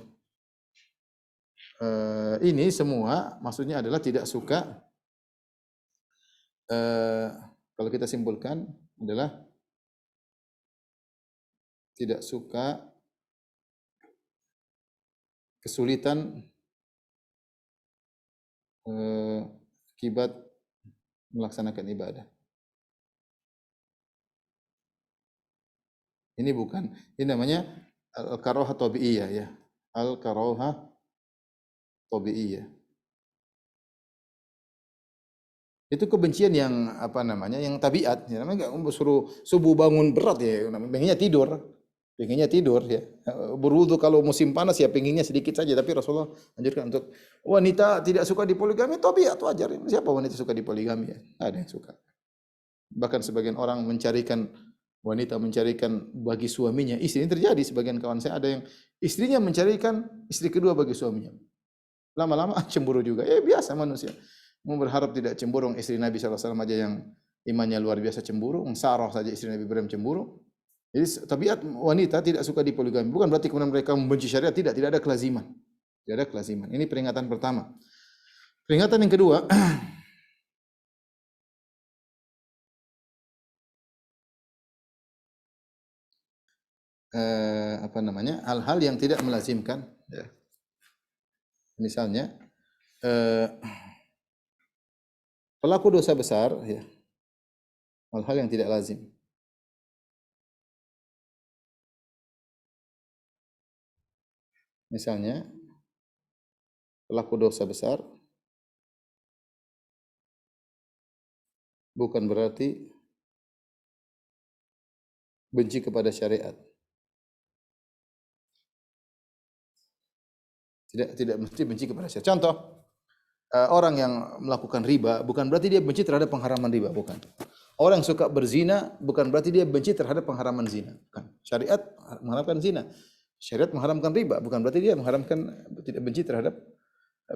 Ini semua maksudnya adalah tidak suka, kalau kita simpulkan adalah tidak suka kesulitan akibat melaksanakan ibadah. Ini namanya al-karahah tabi'iyah, ya. Al-karahah tabi'iyah. Itu kebencian yang apa namanya? Yang tabiat. Ya, namanya enggak suruh subuh bangun berat ya, pengennya tidur. Pengennya tidur ya. Berwudu kalau musim panas ya pengennya sedikit saja, tapi Rasulullah anjurkan untuk wanita tidak suka dipoligami, tabiat wajar. Siapa wanita suka dipoligami ya? Ada yang suka. Bahkan sebagian orang mencarikan wanita mencarikan bagi suaminya istri. Ini terjadi sebagian kawan saya ada yang istrinya mencarikan istri kedua bagi suaminya. Lama-lama cemburu juga. Biasa manusia. Mau berharap tidak cemburu, istri Nabi SAW aja yang imannya luar biasa cemburu, Sarah saja istri Nabi Ibrahim cemburu. Jadi tabiat wanita tidak suka dipoligami. Bukan berarti kemudian mereka membenci syariat, tidak ada kelaziman. Tidak ada kelaziman. Ini peringatan pertama. Peringatan yang kedua, apa namanya? Hal-hal yang tidak melazimkan ya. Misalnya pelaku dosa besar ya. Hal-hal yang tidak lazim. Misalnya pelaku dosa besar bukan berarti benci kepada syariat. Tidak mesti benci kepada syariat. Contoh, orang yang melakukan riba bukan berarti dia benci terhadap pengharaman riba, bukan. Orang yang suka berzina bukan berarti dia benci terhadap pengharaman zina, bukan. Syariat mengharamkan zina. Syariat mengharamkan riba, bukan berarti dia tidak benci terhadap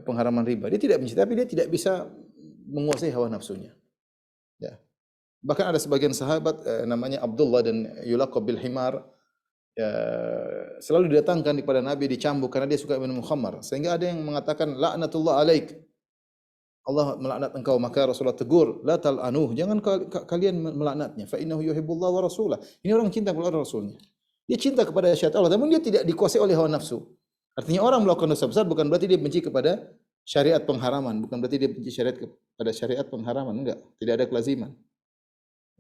pengharaman riba. Dia tidak benci, tapi dia tidak bisa menguasai hawa nafsunya. Ya. Bahkan ada sebagian sahabat namanya Abdullah dan yulaqab bil himar, ya, selalu didatangkan kepada Nabi dicambuk karena dia suka minum khamar. Sehingga ada yang mengatakan laknatullah alaik. Allah melaknat engkau, maka Rasulullah tegur, la tal'anuh, jangan kalian melaknatnya, fa innahu yuhibbullah wa rasulah. Ini orang cinta kepada Rasulnya. Dia cinta kepada syariat Allah, namun dia tidak dikuasai oleh hawa nafsu. Artinya orang melakukan dosa besar bukan berarti dia benci kepada syariat pengharaman, bukan berarti dia benci kepada syariat pengharaman, enggak. Tidak ada kelaziman.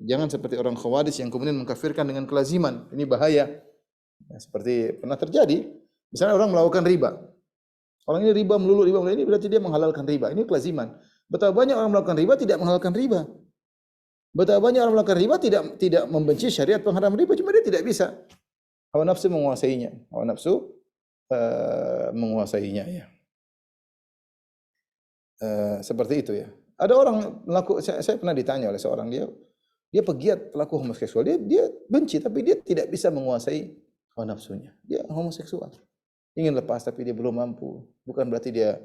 Jangan seperti orang khawarij yang kemudian mengkafirkan dengan kelaziman. Ini bahaya. Ya, seperti pernah terjadi, misalnya orang melakukan riba. Orang ini riba melulu, ini berarti dia menghalalkan riba. Ini kelaziman. Betapa banyak orang melakukan riba tidak menghalalkan riba. Betapa banyak orang melakukan riba tidak membenci syariat pengharam riba, cuma dia tidak bisa. Hawa nafsu menguasainya. Hawa nafsu menguasainya ya. Seperti itu ya. Ada orang saya pernah ditanya oleh seorang dia pegiat pelaku homoseksual. Dia benci tapi dia tidak bisa menguasai hawa nafsunya. Dia homoseksual. Ingin lepas tapi dia belum mampu. Bukan berarti dia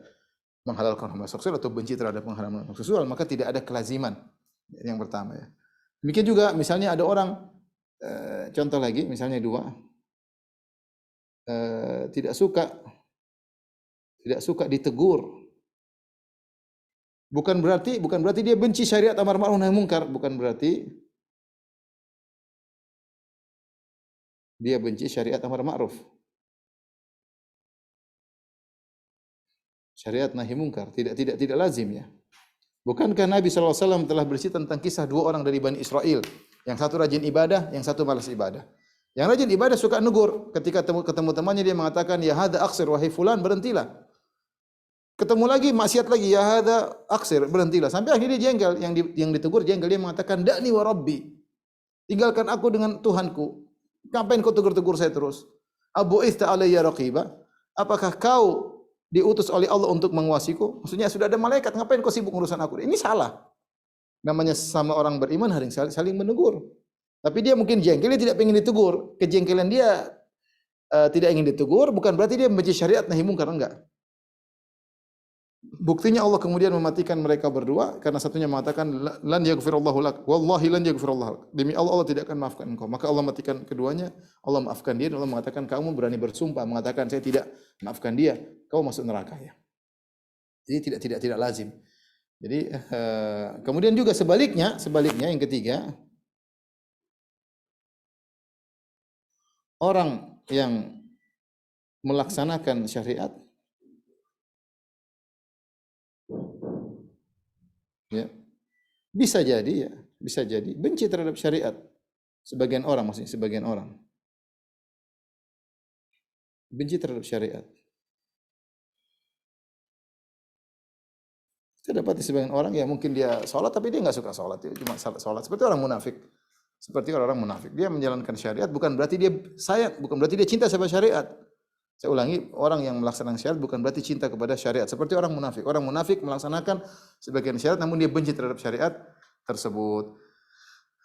menghalalkan homoseksual atau benci terhadap pengharaman homoseksual, maka tidak ada kelaziman. Yang pertama ya. Demikian juga misalnya ada orang contoh lagi misalnya dua tidak suka ditegur. Bukan berarti dia benci syariat amar ma'ruf nahi munkar, bukan berarti dia benci syariat amar ma'ruf. Syariat nahi munkar tidak lazim ya. Bukankah Nabi SAW telah bercerita tentang kisah dua orang dari Bani Israel, yang satu rajin ibadah, yang satu malas ibadah. Yang rajin ibadah suka negur, ketika ketemu temannya dia mengatakan, ya hadza aksir, wahai fulan berhentilah. Ketemu lagi maksiat lagi, ya hadza aksir, berhentilah. Sampai akhirnya dia jengkel, yang ditegur jengkel, dia mengatakan da'ni wa rabbi. Tinggalkan aku dengan Tuhanku. Ngapain kau tegur-tegur saya terus? Abu ista alayya raqiba. Apakah kau diutus oleh Allah untuk menguasiku? Maksudnya sudah ada malaikat, ngapain kau sibuk urusan aku? Ini salah. Namanya sama orang beriman harus saling menegur. Tapi dia mungkin jengkel, dia tidak ingin ditegur. Kejengkelan dia tidak ingin ditegur, bukan berarti dia membenci syariat nahi munkar, enggak. Buktinya Allah kemudian mematikan mereka berdua karena satunya mengatakan lan yaghfirullahu lak, wallahi lan yaghfirullahu lak. Demi Allah, Allah tidak akan maafkan engkau. Maka Allah matikan keduanya, Allah maafkan dia dan Allah mengatakan kamu berani bersumpah mengatakan saya tidak maafkan dia, kau masuk neraka ya. Jadi tidak lazim. Jadi kemudian juga sebaliknya yang ketiga, orang yang melaksanakan syariat ya, bisa jadi benci terhadap syariat. Sebagian orang benci terhadap syariat. Saya dapati sebagian orang yang mungkin dia sholat tapi dia nggak suka sholat, dia cuma sholat seperti orang munafik. Seperti orang munafik, dia menjalankan syariat bukan berarti dia sayang, bukan berarti dia cinta sama syariat. Saya ulangi, orang yang melaksanakan syariat bukan berarti cinta kepada syariat. Seperti orang munafik. Orang munafik melaksanakan sebagian syariat namun dia benci terhadap syariat tersebut.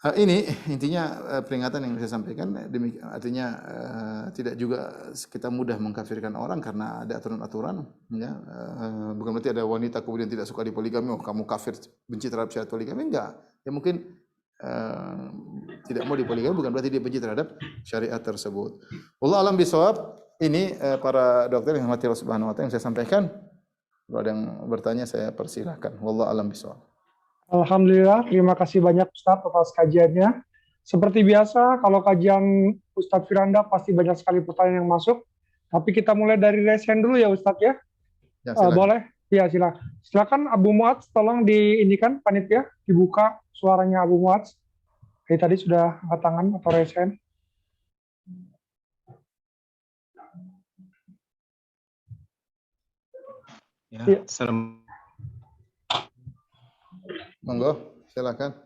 Ini intinya peringatan yang saya sampaikan. Artinya tidak juga kita mudah mengkafirkan orang karena ada aturan-aturan. Ya. Bukan berarti ada wanita kemudian tidak suka dipoligami, oh kamu kafir, benci terhadap syariat poligami. Enggak. Ya mungkin tidak mau dipoligami bukan berarti dia benci terhadap syariat tersebut. Wallahu alam bisawab. Ini para dokter yang mati Allah Subhanahu wa taala yang saya sampaikan. Kalau ada yang bertanya saya persilahkan. Wallahu alam bisawab. Alhamdulillah, terima kasih banyak Ustadz atas kajiannya. Seperti biasa, kalau kajian Ustadz Firanda pasti banyak sekali pertanyaan yang masuk. Tapi kita mulai dari raise hand dulu ya Ustadz ya. Ya, boleh? Ya, silakan. Silakan Abu Muadz, tolong diinikan panitia, dibuka suaranya Abu Muadz. Tadi sudah angkat tangan atau raise hand. Ya, Assalamualaikum. Monggo, silakan.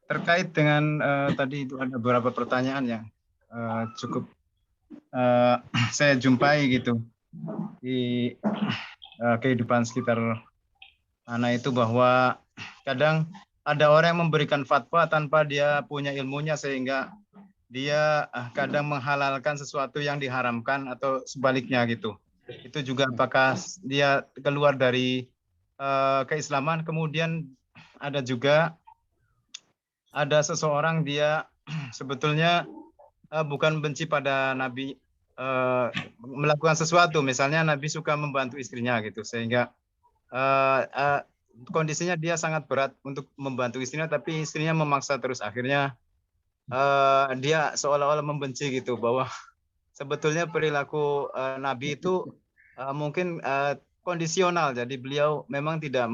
Terkait dengan tadi itu ada beberapa pertanyaan yang cukup saya jumpai gitu di kehidupan sekitar anak itu, bahwa kadang ada orang yang memberikan fatwa tanpa dia punya ilmunya, sehingga dia kadang menghalalkan sesuatu yang diharamkan atau sebaliknya gitu. Itu juga apakah dia keluar dari keislaman? Kemudian ada juga seseorang dia sebetulnya bukan benci pada Nabi, melakukan sesuatu, misalnya Nabi suka membantu istrinya gitu, sehingga kondisinya dia sangat berat untuk membantu istrinya, tapi istrinya memaksa terus, akhirnya dia seolah-olah membenci gitu, bahwa sebetulnya perilaku Nabi itu mungkin kondisional, jadi beliau memang tidak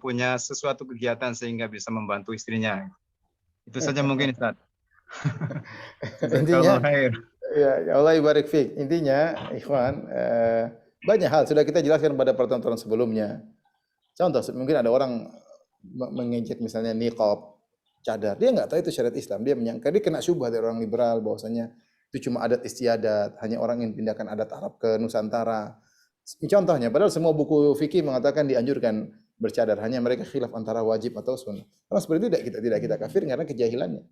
punya sesuatu kegiatan sehingga bisa membantu istrinya. Itu saja mungkin Ustaz. Intinya, ya Allah ibarik fiik. Intinya, ikhwan, banyak hal sudah kita jelaskan pada pertemuan sebelumnya. Contoh, mungkin ada orang mengejek misalnya niqab, cadar, dia nggak tahu itu syariat Islam, dia menyangka, dia kena syubhat dari orang liberal bahwasanya itu cuma adat istiadat, hanya orang ingin pindahkan adat Arab ke Nusantara. Contohnya, padahal semua buku fikih mengatakan dianjurkan bercadar, hanya mereka khilaf antara wajib atau sunnah. Kalau seperti itu tidak kita kafir karena kejahilannya.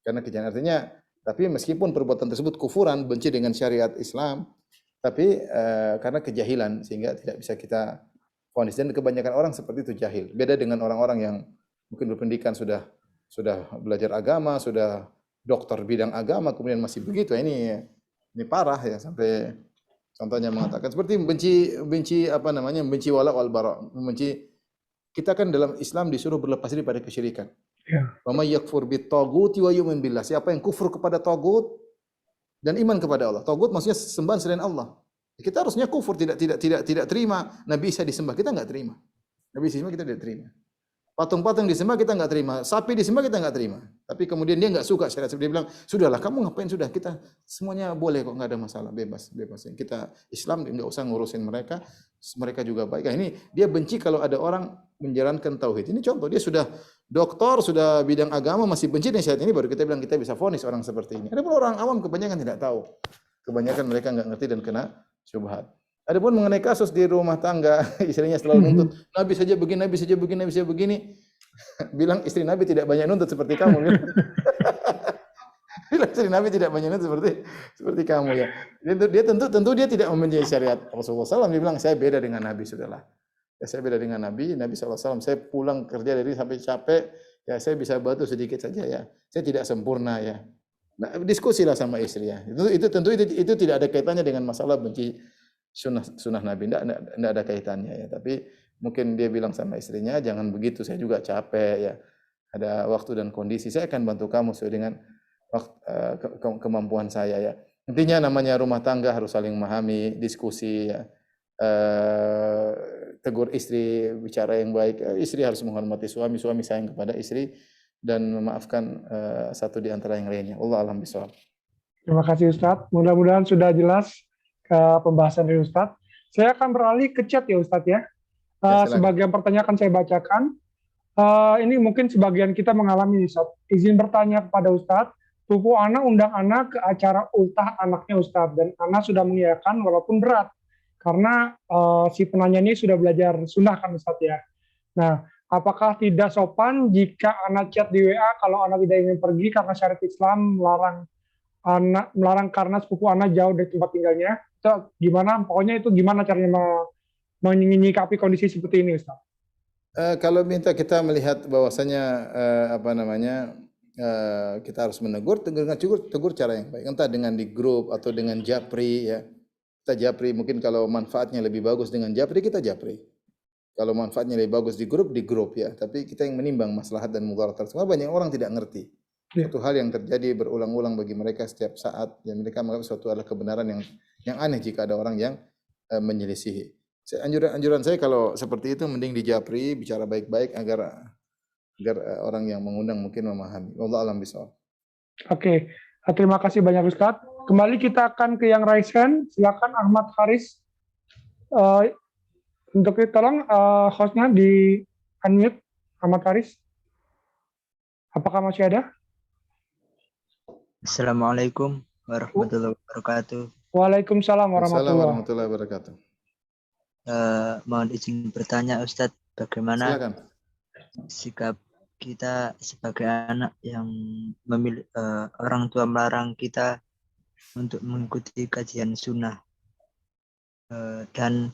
Karena kejahilan artinya, tapi meskipun perbuatan tersebut kufuran, benci dengan syariat Islam, tapi karena kejahilan sehingga tidak bisa kita vonis, dan kebanyakan orang seperti itu jahil. Beda dengan orang-orang yang mungkin berpendidikan, sudah belajar agama, sudah doktor bidang agama, kemudian masih begitu. Ini parah ya, sampai contohnya mengatakan seperti benci wala wal bara, membenci. Kita kan dalam Islam disuruh berlepas diri pada kesyirikan. Wa may yakfur bit taghuti wa yu'min billah. Siapa yang kufur kepada tagut dan iman kepada Allah. Tagut maksudnya sembahan selain Allah. Kita harusnya kufur, tidak terima Nabi Isa disembah, kita enggak terima. Nabi Isa disembah kita tidak terima. Patung-patung disembah kita enggak terima, sapi disembah kita enggak terima. Tapi kemudian dia enggak suka syariat, dia bilang, "Sudahlah, kamu ngapain sudah, kita semuanya boleh kok, enggak ada masalah, bebas. Kita Islam enggak usah ngurusin mereka, mereka juga baik." Nah, ini dia benci kalau ada orang menjalankan tauhid. Ini contoh, dia sudah doktor, sudah bidang agama masih benci dengan syariat ini, baru kita bilang kita bisa vonis orang seperti ini. Ada pun orang awam kebanyakan tidak tahu. Kebanyakan mereka enggak ngerti dan kena syubhat. Adapun mengenai kasus di rumah tangga, istrinya selalu nuntut, Nabi saja begini. Bilang istri Nabi tidak banyak nuntut seperti kamu. Bilang istri Nabi tidak banyak nuntut seperti kamu ya. Dia tentu dia tidak membenci syariat Rasulullah SAW. Dia bilang saya beda dengan Nabi, sudahlah. Ya, saya beda dengan Nabi SAW. Saya pulang kerja dari sampai capek, ya saya bisa bantu sedikit saja ya. Saya tidak sempurna ya. Nah, diskusilah sama istri ya. Itu tidak ada kaitannya dengan masalah benci sunnah Nabi, tidak ada kaitannya ya. Tapi mungkin dia bilang sama istrinya, jangan begitu, saya juga capek ya. Ada waktu dan kondisi, saya akan bantu kamu sesuai dengan kemampuan saya ya. Intinya namanya rumah tangga harus saling memahami, diskusi ya. Tegur istri, bicara yang baik. Istri harus menghormati suami sayang kepada istri dan memaafkan satu di antara yang lainnya. Allah alam bisawab. Terima kasih Ustadz. Mudah-mudahan sudah jelas ke pembahasan dari Ustadz. Saya akan beralih ke chat ya Ustadz ya. Ya, silakan. Sebagian pertanyaan akan saya bacakan. Ini mungkin sebagian kita mengalami Ustadz. Izin bertanya kepada Ustadz, Pupu Ana undang Ana ke acara ultah anaknya Ustadz, dan Ana sudah mengiyakan walaupun berat. Karena si penanya ini sudah belajar sunnah kan Ustadz ya. Nah, apakah tidak sopan jika Ana chat di WA kalau Ana tidak ingin pergi karena syariat Islam melarang karena sepupu Ana jauh dari tempat tinggalnya? Itu gimana? Pokoknya itu gimana caranya menyikapi kondisi seperti ini Ustadz? Kalau minta kita melihat bahwasanya kita harus menegur, tegur cara yang baik. Entah dengan di grup atau dengan japri ya. Kita japri, mungkin kalau manfaatnya lebih bagus dengan japri, kita japri. Kalau manfaatnya lebih bagus di grup ya. Tapi kita yang menimbang maslahat dan mudarat. Semua banyak orang tidak ngerti. Suatu hal yang terjadi berulang-ulang bagi mereka setiap saat, dan mereka menganggap suatu adalah kebenaran yang aneh jika ada orang yang menyelisihi. Anjuran saya kalau seperti itu mending dijapri, bicara baik-baik agar orang yang mengundang mungkin memahami. Wallahu a'lam bishawab. Oke, terima kasih banyak Ustadz. Kembali kita akan ke yang raise hand. Silakan Ahmad Haris. Untuk itu tolong hostnya di unmute Ahmad Haris. Apakah masih ada? Assalamualaikum warahmatullahi wabarakatuh. Waalaikumsalam Assalamualaikum warahmatullahi warahmatullahi wabarakatuh. Mohon izin bertanya Ustadz, bagaimana Silakan. sikap kita sebagai anak yang memilih orang tua melarang kita untuk mengikuti kajian sunnah dan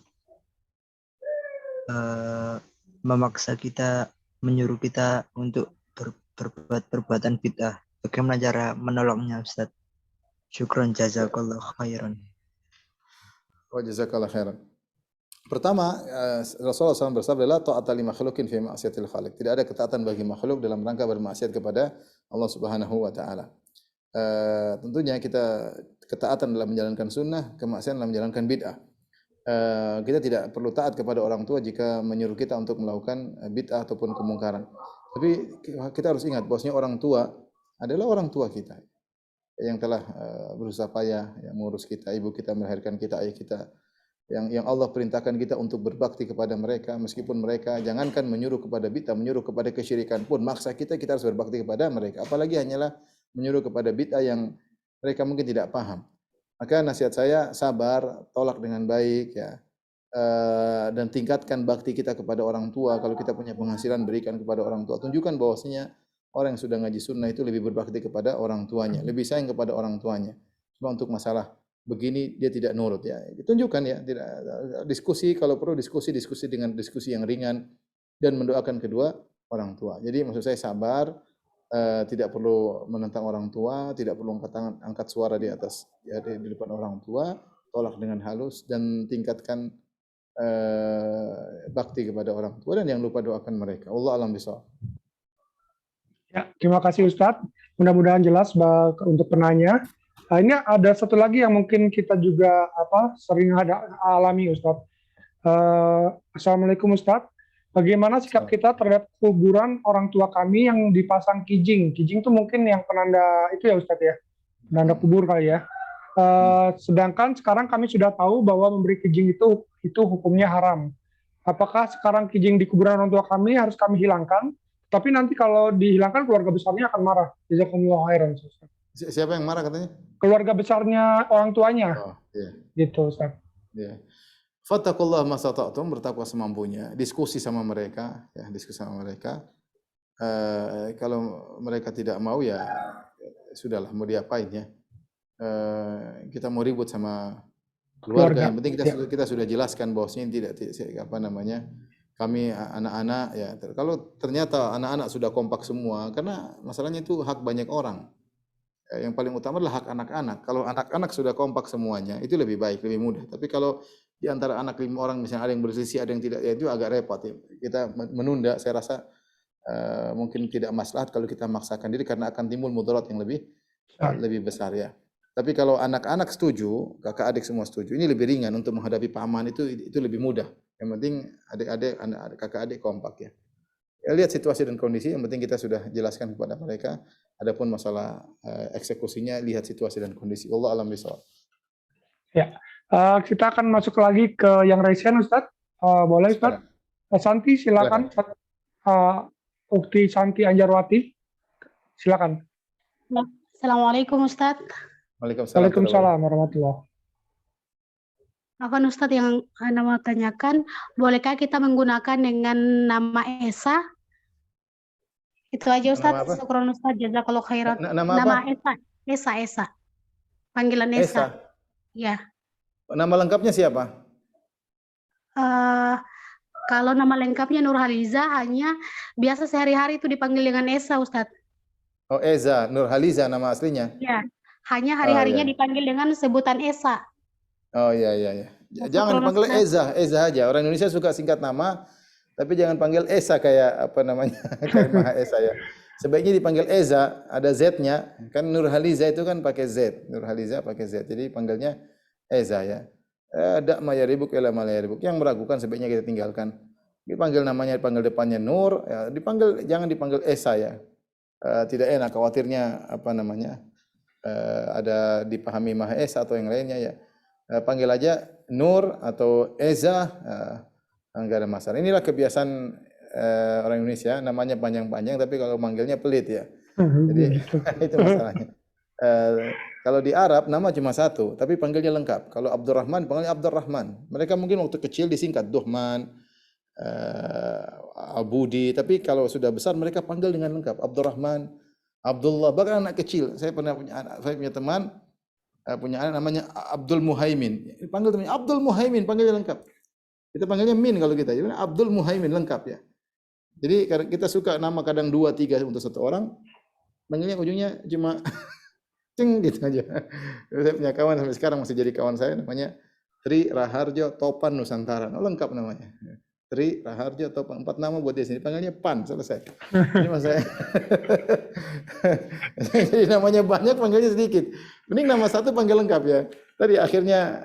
memaksa kita, menyuruh kita untuk berbuat perbuatan bid'ah. Bagaimana cara menolongnya Ustadz? Syukron jazakallah khairan. Wa jazakallah khairan. Pertama, Rasulullah SAW bersabda, la ta'ata li makhlukin fi ma'siyatil khaliq. Tidak ada ketaatan bagi makhluk dalam rangka bermaksiat kepada Allah Subhanahu wa taala. Tentunya ketaatan dalam menjalankan sunnah, kemaksiatan dalam menjalankan bid'ah. Kita tidak perlu taat kepada orang tua jika menyuruh kita untuk melakukan bid'ah ataupun kemungkaran. Tapi kita harus ingat bahwasanya orang tua adalah orang tua kita yang telah berusaha payah mengurus kita, ibu kita melahirkan kita, ayah kita, yang Allah perintahkan kita untuk berbakti kepada mereka, meskipun mereka jangankan menyuruh kepada bid'ah, menyuruh kepada kesyirikan pun maksa kita harus berbakti kepada mereka. Apalagi hanyalah menyuruh kepada bid'ah yang mereka mungkin tidak paham. Maka nasihat saya, sabar, tolak dengan baik ya, dan tingkatkan bakti kita kepada orang tua. Kalau kita punya penghasilan, berikan kepada orang tua. Tunjukkan bahwasanya orang yang sudah ngaji sunnah itu lebih berbakti kepada orang tuanya, lebih sayang kepada orang tuanya. Cuma untuk masalah begini dia tidak nurut ya. Tunjukkan ya, tidak diskusi, kalau perlu diskusi dengan diskusi yang ringan dan mendoakan kedua orang tua. Jadi maksud saya sabar, tidak perlu menentang orang tua, tidak perlu angkat suara di atas di depan orang tua, tolak dengan halus dan tingkatkan bakti kepada orang tua, dan jangan lupa doakan mereka. Allah alam bishawab. Ya, terima kasih Ustadz. Mudah-mudahan jelas untuk penanya. Ini ada satu lagi yang mungkin kita juga sering alami Ustadz. Assalamualaikum Ustadz. Bagaimana sikap kita terhadap kuburan orang tua kami yang dipasang kijing? Kijing itu mungkin yang penanda itu ya Ustadz ya, penanda kubur kali ya. Sedangkan sekarang kami sudah tahu bahwa memberi kijing itu hukumnya haram. Apakah sekarang kijing di kuburan orang tua kami harus kami hilangkan? Tapi nanti kalau dihilangkan keluarga besarnya akan marah. Jazakumullah khairan. Siapa yang marah katanya? Keluarga besarnya orang tuanya. Oh, iya. Gitu Ustaz. Iya. Fattakullah masata'tum, bertakwa semampunya. Diskusi sama mereka, ya, kalau mereka tidak mau ya sudahlah, mau diapain ya. Kita mau ribut sama keluarga. Yang penting kita sudah jelaskan bahwasanya tidak kami anak-anak ya. Kalau ternyata anak-anak sudah kompak semua, karena masalahnya itu hak banyak orang. Yang paling utama adalah hak anak-anak. Kalau anak-anak sudah kompak semuanya, itu lebih baik, lebih mudah. Tapi kalau di antara anak 5 orang misalnya ada yang berselisih, ada yang tidak, ya itu agak repot ya. Kita menunda, saya rasa mungkin tidak maslahat kalau kita memaksakan diri, karena akan timbul mudarat yang lebih besar ya. Tapi kalau anak-anak setuju, kakak adik semua setuju, ini lebih ringan untuk menghadapi paman, itu lebih mudah. Yang penting adik-adik, kakak adik kompak ya. Ya, lihat situasi dan kondisi, yang penting kita sudah jelaskan kepada mereka. Adapun masalah eksekusinya, lihat situasi dan kondisi. Allah alam bishawab. Ya, Kita akan masuk lagi ke yang raise hand, Ustadz. Boleh, Ustadz? Santi, silakan. Ukti Santi Anjarwati, silakan. Assalamualaikum Ustadz. Waalaikumsalam. Waalaikumsalam warahmatullahi. Afwan Ustadz, yang Anda mau tanyakan, bolehkah kita menggunakan dengan nama Esa? Itu aja Nama apa? Ustadz. Syukron Ustadz, jazakallahu khairan. Nama Nama apa? Esa. Panggilan Esa. Esa. Ya. Nama lengkapnya siapa? Kalau nama lengkapnya Nurhaliza, hanya biasa sehari-hari itu dipanggil dengan Esa, Ustadz. Oh, Eza, Nurhaliza nama aslinya. Ya. Hanya hari-harinya iya. dipanggil dengan sebutan Esa. Oh iya. Jangan dipanggil Eza aja. Orang Indonesia suka singkat nama, tapi jangan panggil Esa kayak apa namanya, kayak Maha Esa ya. Sebaiknya dipanggil Eza, ada Z-nya. Kan Nurhaliza itu kan pakai Z. Nurhaliza pakai Z. Jadi panggilnya Eza ya. Dak mayaribuk ila malayaribuk. Yang meragukan sebaiknya kita tinggalkan. Dipanggil namanya, dipanggil depannya Nur, ya, jangan dipanggil Esa ya. Tidak enak, khawatirnya apa namanya, ada dipahami Maha Esa atau yang lainnya ya. Panggil aja Nur atau Eza, enggak ada masalah. Inilah kebiasaan orang Indonesia, namanya panjang-panjang tapi kalau manggilnya pelit ya. Jadi itu masalahnya. Kalau di Arab nama cuma satu, tapi panggilnya lengkap. Kalau Abdurrahman panggilnya Abdurrahman. Mereka mungkin waktu kecil disingkat Duhman, Abudi, tapi kalau sudah besar mereka panggil dengan lengkap. Abdurrahman, Abdullah, bahkan anak kecil. Saya punya teman punya anak namanya Abdul Muhaimin. Panggil temannya Abdul Muhaimin, panggilnya lengkap. Kita panggilnya Min kalau kita. Jadi Abdul Muhaimin lengkap ya. Jadi kita suka nama kadang 2, 3 untuk satu orang, panggilnya ujungnya cuma cing gitu aja. Saya punya kawan sampai sekarang masih jadi kawan saya, namanya Tri Raharjo Topan Nusantara. Lengkap namanya. Tri Raharjo Topan, 4 nama buat dia sini. Panggilnya Pan, selesai. Ini mas saya. Jadi namanya banyak, panggilnya sedikit. Mending nama satu panggil lengkap ya. Tadi akhirnya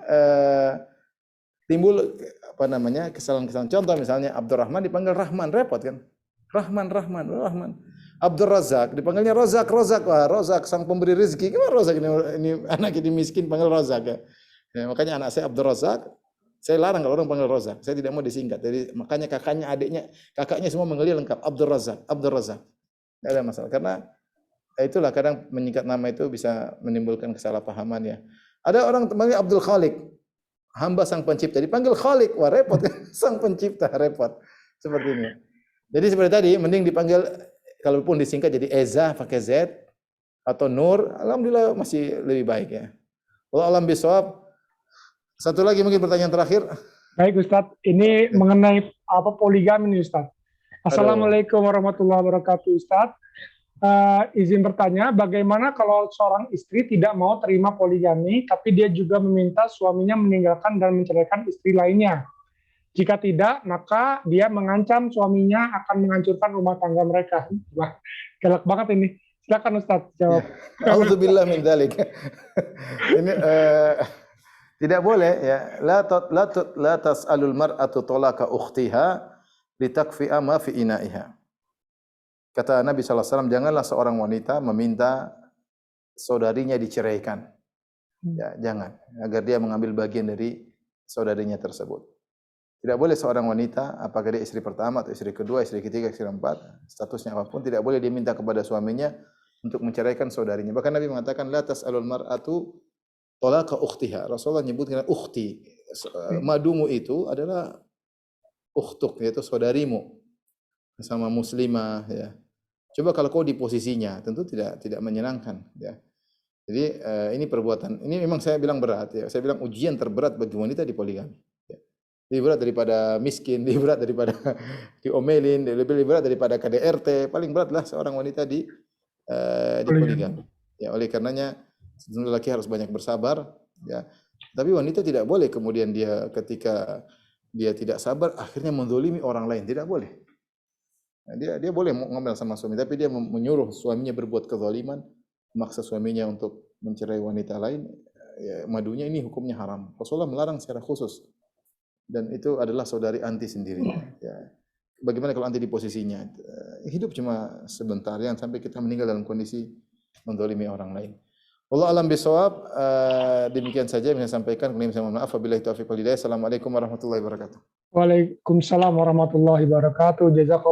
timbul apa namanya kesalahan-kesalahan. Contoh misalnya Abdurrahman dipanggil Rahman, repot kan? Rahman. Abdul Razak dipanggilnya Rozak. Wah, Rozak sang pemberi rezeki. Gimana Rozak ini anak ini miskin panggil Rozak ya. Makanya anak saya Abdul Razak. Saya larang kalau orang panggil Rozak. Saya tidak mau disingkat. Jadi makanya kakaknya semua manggilnya lengkap Abdul Razak. Tidak ada masalah karena itulah kadang menyingkat nama itu bisa menimbulkan kesalahpahaman ya. Ada orang panggil Abdul Khalik, hamba sang pencipta. Dipanggil Khalik, wah repot kan? Sang pencipta, repot. Seperti ini. Jadi seperti tadi, mending dipanggil, kalaupun disingkat jadi Eza pakai Z atau Nur, alhamdulillah masih lebih baik ya. Wallahu a'lam bishawab. Satu lagi mungkin pertanyaan terakhir. Baik Ustadz, ini mengenai poligami nih Ustadz. Assalamualaikum warahmatullahi wabarakatuh Ustadz. Izin bertanya, bagaimana kalau seorang istri tidak mau terima poligami, tapi dia juga meminta suaminya meninggalkan dan menceraikan istri lainnya? Jika tidak, maka dia mengancam suaminya akan menghancurkan rumah tangga mereka. Wah, galak banget ini. Silakan Ustadz jawab. Auzubillah min dzalik. Ini tidak boleh ya. La tas'alul mar'atu talaqa ukhtiha litakfi'a ma fi ina'iha. Kata Nabi SAW, janganlah seorang wanita meminta saudarinya diceraikan. Ya, jangan. Agar dia mengambil bagian dari saudarinya tersebut. Tidak boleh seorang wanita, apakah dia istri pertama atau istri kedua, istri ketiga, istri keempat, statusnya apapun, tidak boleh dia minta kepada suaminya untuk menceraikan saudarinya. Bahkan Nabi mengatakan, la tas'alul mar'atu talaqa ukhtiha. Rasulullah menyebutkan ukhti. Madumu itu adalah ukhtuk, yaitu saudarimu. Sama muslimah ya. Coba kalau kau di posisinya, tentu tidak menyenangkan ya. Jadi ini perbuatan, ini memang saya bilang berat ya. Saya bilang ujian terberat bagi wanita di poligami. Ya. Lebih berat daripada miskin, lebih berat daripada diomelin, lebih berat daripada KDRT, paling beratlah seorang wanita di poligami. Ya, oleh karenanya laki harus banyak bersabar ya. Tapi wanita tidak boleh kemudian dia ketika dia tidak sabar akhirnya menzalimi orang lain, tidak boleh. Nah, dia boleh ngomel sama suami, tapi dia menyuruh suaminya berbuat kezaliman, memaksa suaminya untuk mencerai wanita lain, ya, madunya ini hukumnya haram. Rasulullah melarang secara khusus. Dan itu adalah saudari anti sendiri. Ya. Bagaimana kalau anti di posisinya? Hidup cuma sebentar, yang sampai kita meninggal dalam kondisi menzalimi orang lain. Wallahu alam bisawab. Demikian saja yang saya sampaikan. Kami mohon maaf. Wabillahi taufiq wal hidayah. Assalamualaikum warahmatullahi wabarakatuh. Waalaikumsalam warahmatullahi wabarakatuh. Jazakallah.